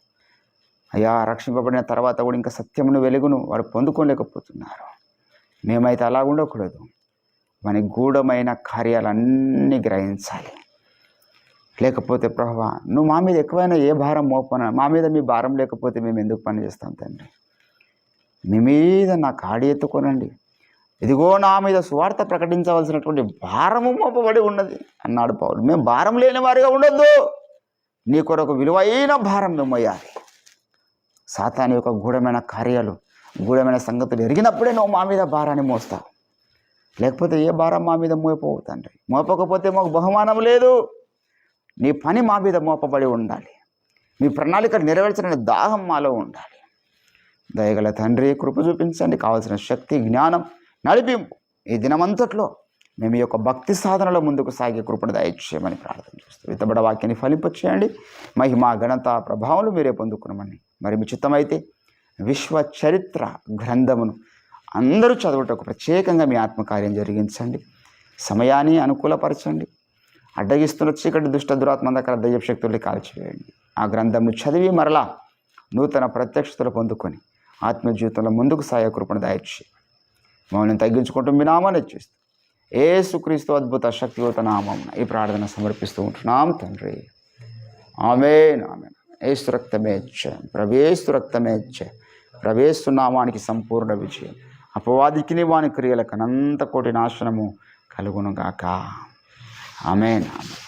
అయ్యా. రక్షింపబడిన తర్వాత కూడా ఇంకా సత్యమును వెలుగును వాడు పొందుకోలేకపోతున్నారు. మేమైతే అలా ఉండకూడదు. మన గూఢమైన కార్యాలన్నీ గ్రహించాలి. లేకపోతే ప్రభువా, నువ్వు మా మీద ఎక్కువైనా ఏ భారం మోపన, మా మీద మీ భారం లేకపోతే మేము ఎందుకు పని చేస్తాం తండ్రి. మీ మీద నా కాడి ఎత్తుకోనండి, ఇదిగో నా మీద సువార్త ప్రకటించవలసినటువంటి భారము మోపబడి ఉన్నది అన్నాడు పౌలు. మేము భారం లేని వారిగా ఉండొద్దు, నీ కొరకు విలువైన భారం మేము మోయాలి. సాతాను యొక్క గూఢమైన కార్యాలు, గూఢమైన సంగతులు ఎరిగినప్పుడే నువ్వు మా మీద భారాన్ని మోస్తావు. లేకపోతే ఏ భారం మా మీద మోపవు తండ్రి. మోపకపోతే మాకు బహుమానం లేదు. నీ పని మా మీద మోపబడి ఉండాలి. మీ ప్రణాళిక నెరవేర్చని దాహం మాలో ఉండాలి. దయగల తండ్రి, కృప చూపించండి. కావాల్సిన శక్తి, జ్ఞానం, నడిపింపు ఈ దినమంతట్లో మేము ఈ యొక్క భక్తి సాధనలో ముందుకు సాగే కృపను దయచేయమని ప్రార్థన చేస్తూ విత్తబడ వాక్యాన్ని ఫలింపచేయండి. మహిమ, ఘనత, ప్రభావాలు మీరే పొందుకున్నామని మరి మీ చిత్తమైతే విశ్వ చరిత్ర గ్రంథమును అందరూ చదువుటకు ప్రత్యేకంగా మీ ఆత్మకార్యం జరిగించండి. సమయాన్ని అనుకూలపరచండి. అడ్డగిస్తున్న చీకటి దుష్ట దురాత్మందకర దయ్య శక్తుల్ని కాల్చివేయండి. ఆ గ్రంథంను చదివి మరలా నూతన ప్రత్యక్షతలు పొందుకొని ఆత్మ జీవితంలో ముందుకు సాగే కృపను దయచేసి మమ్మల్ని తగ్గించుకుంటూ మీ నామాన్ని ఇచ్చేస్తూ యేసుక్రీస్తు అద్భుత శక్తివంత నామం ఈ ప్రార్థన సమర్పిస్తూ ఉంటున్నాం తండ్రి. ఆమేన్, ఆమేన్. యేసు రక్తమే జయం, ప్రవేశు రక్తమే జయం, ప్రవేశు నామానికి సంపూర్ణ విజయం. అపవాదికి వాని క్రియలకు అనంత కోటి నాశనము కలుగునుగాక. ఆమేన్, ఆమేన్.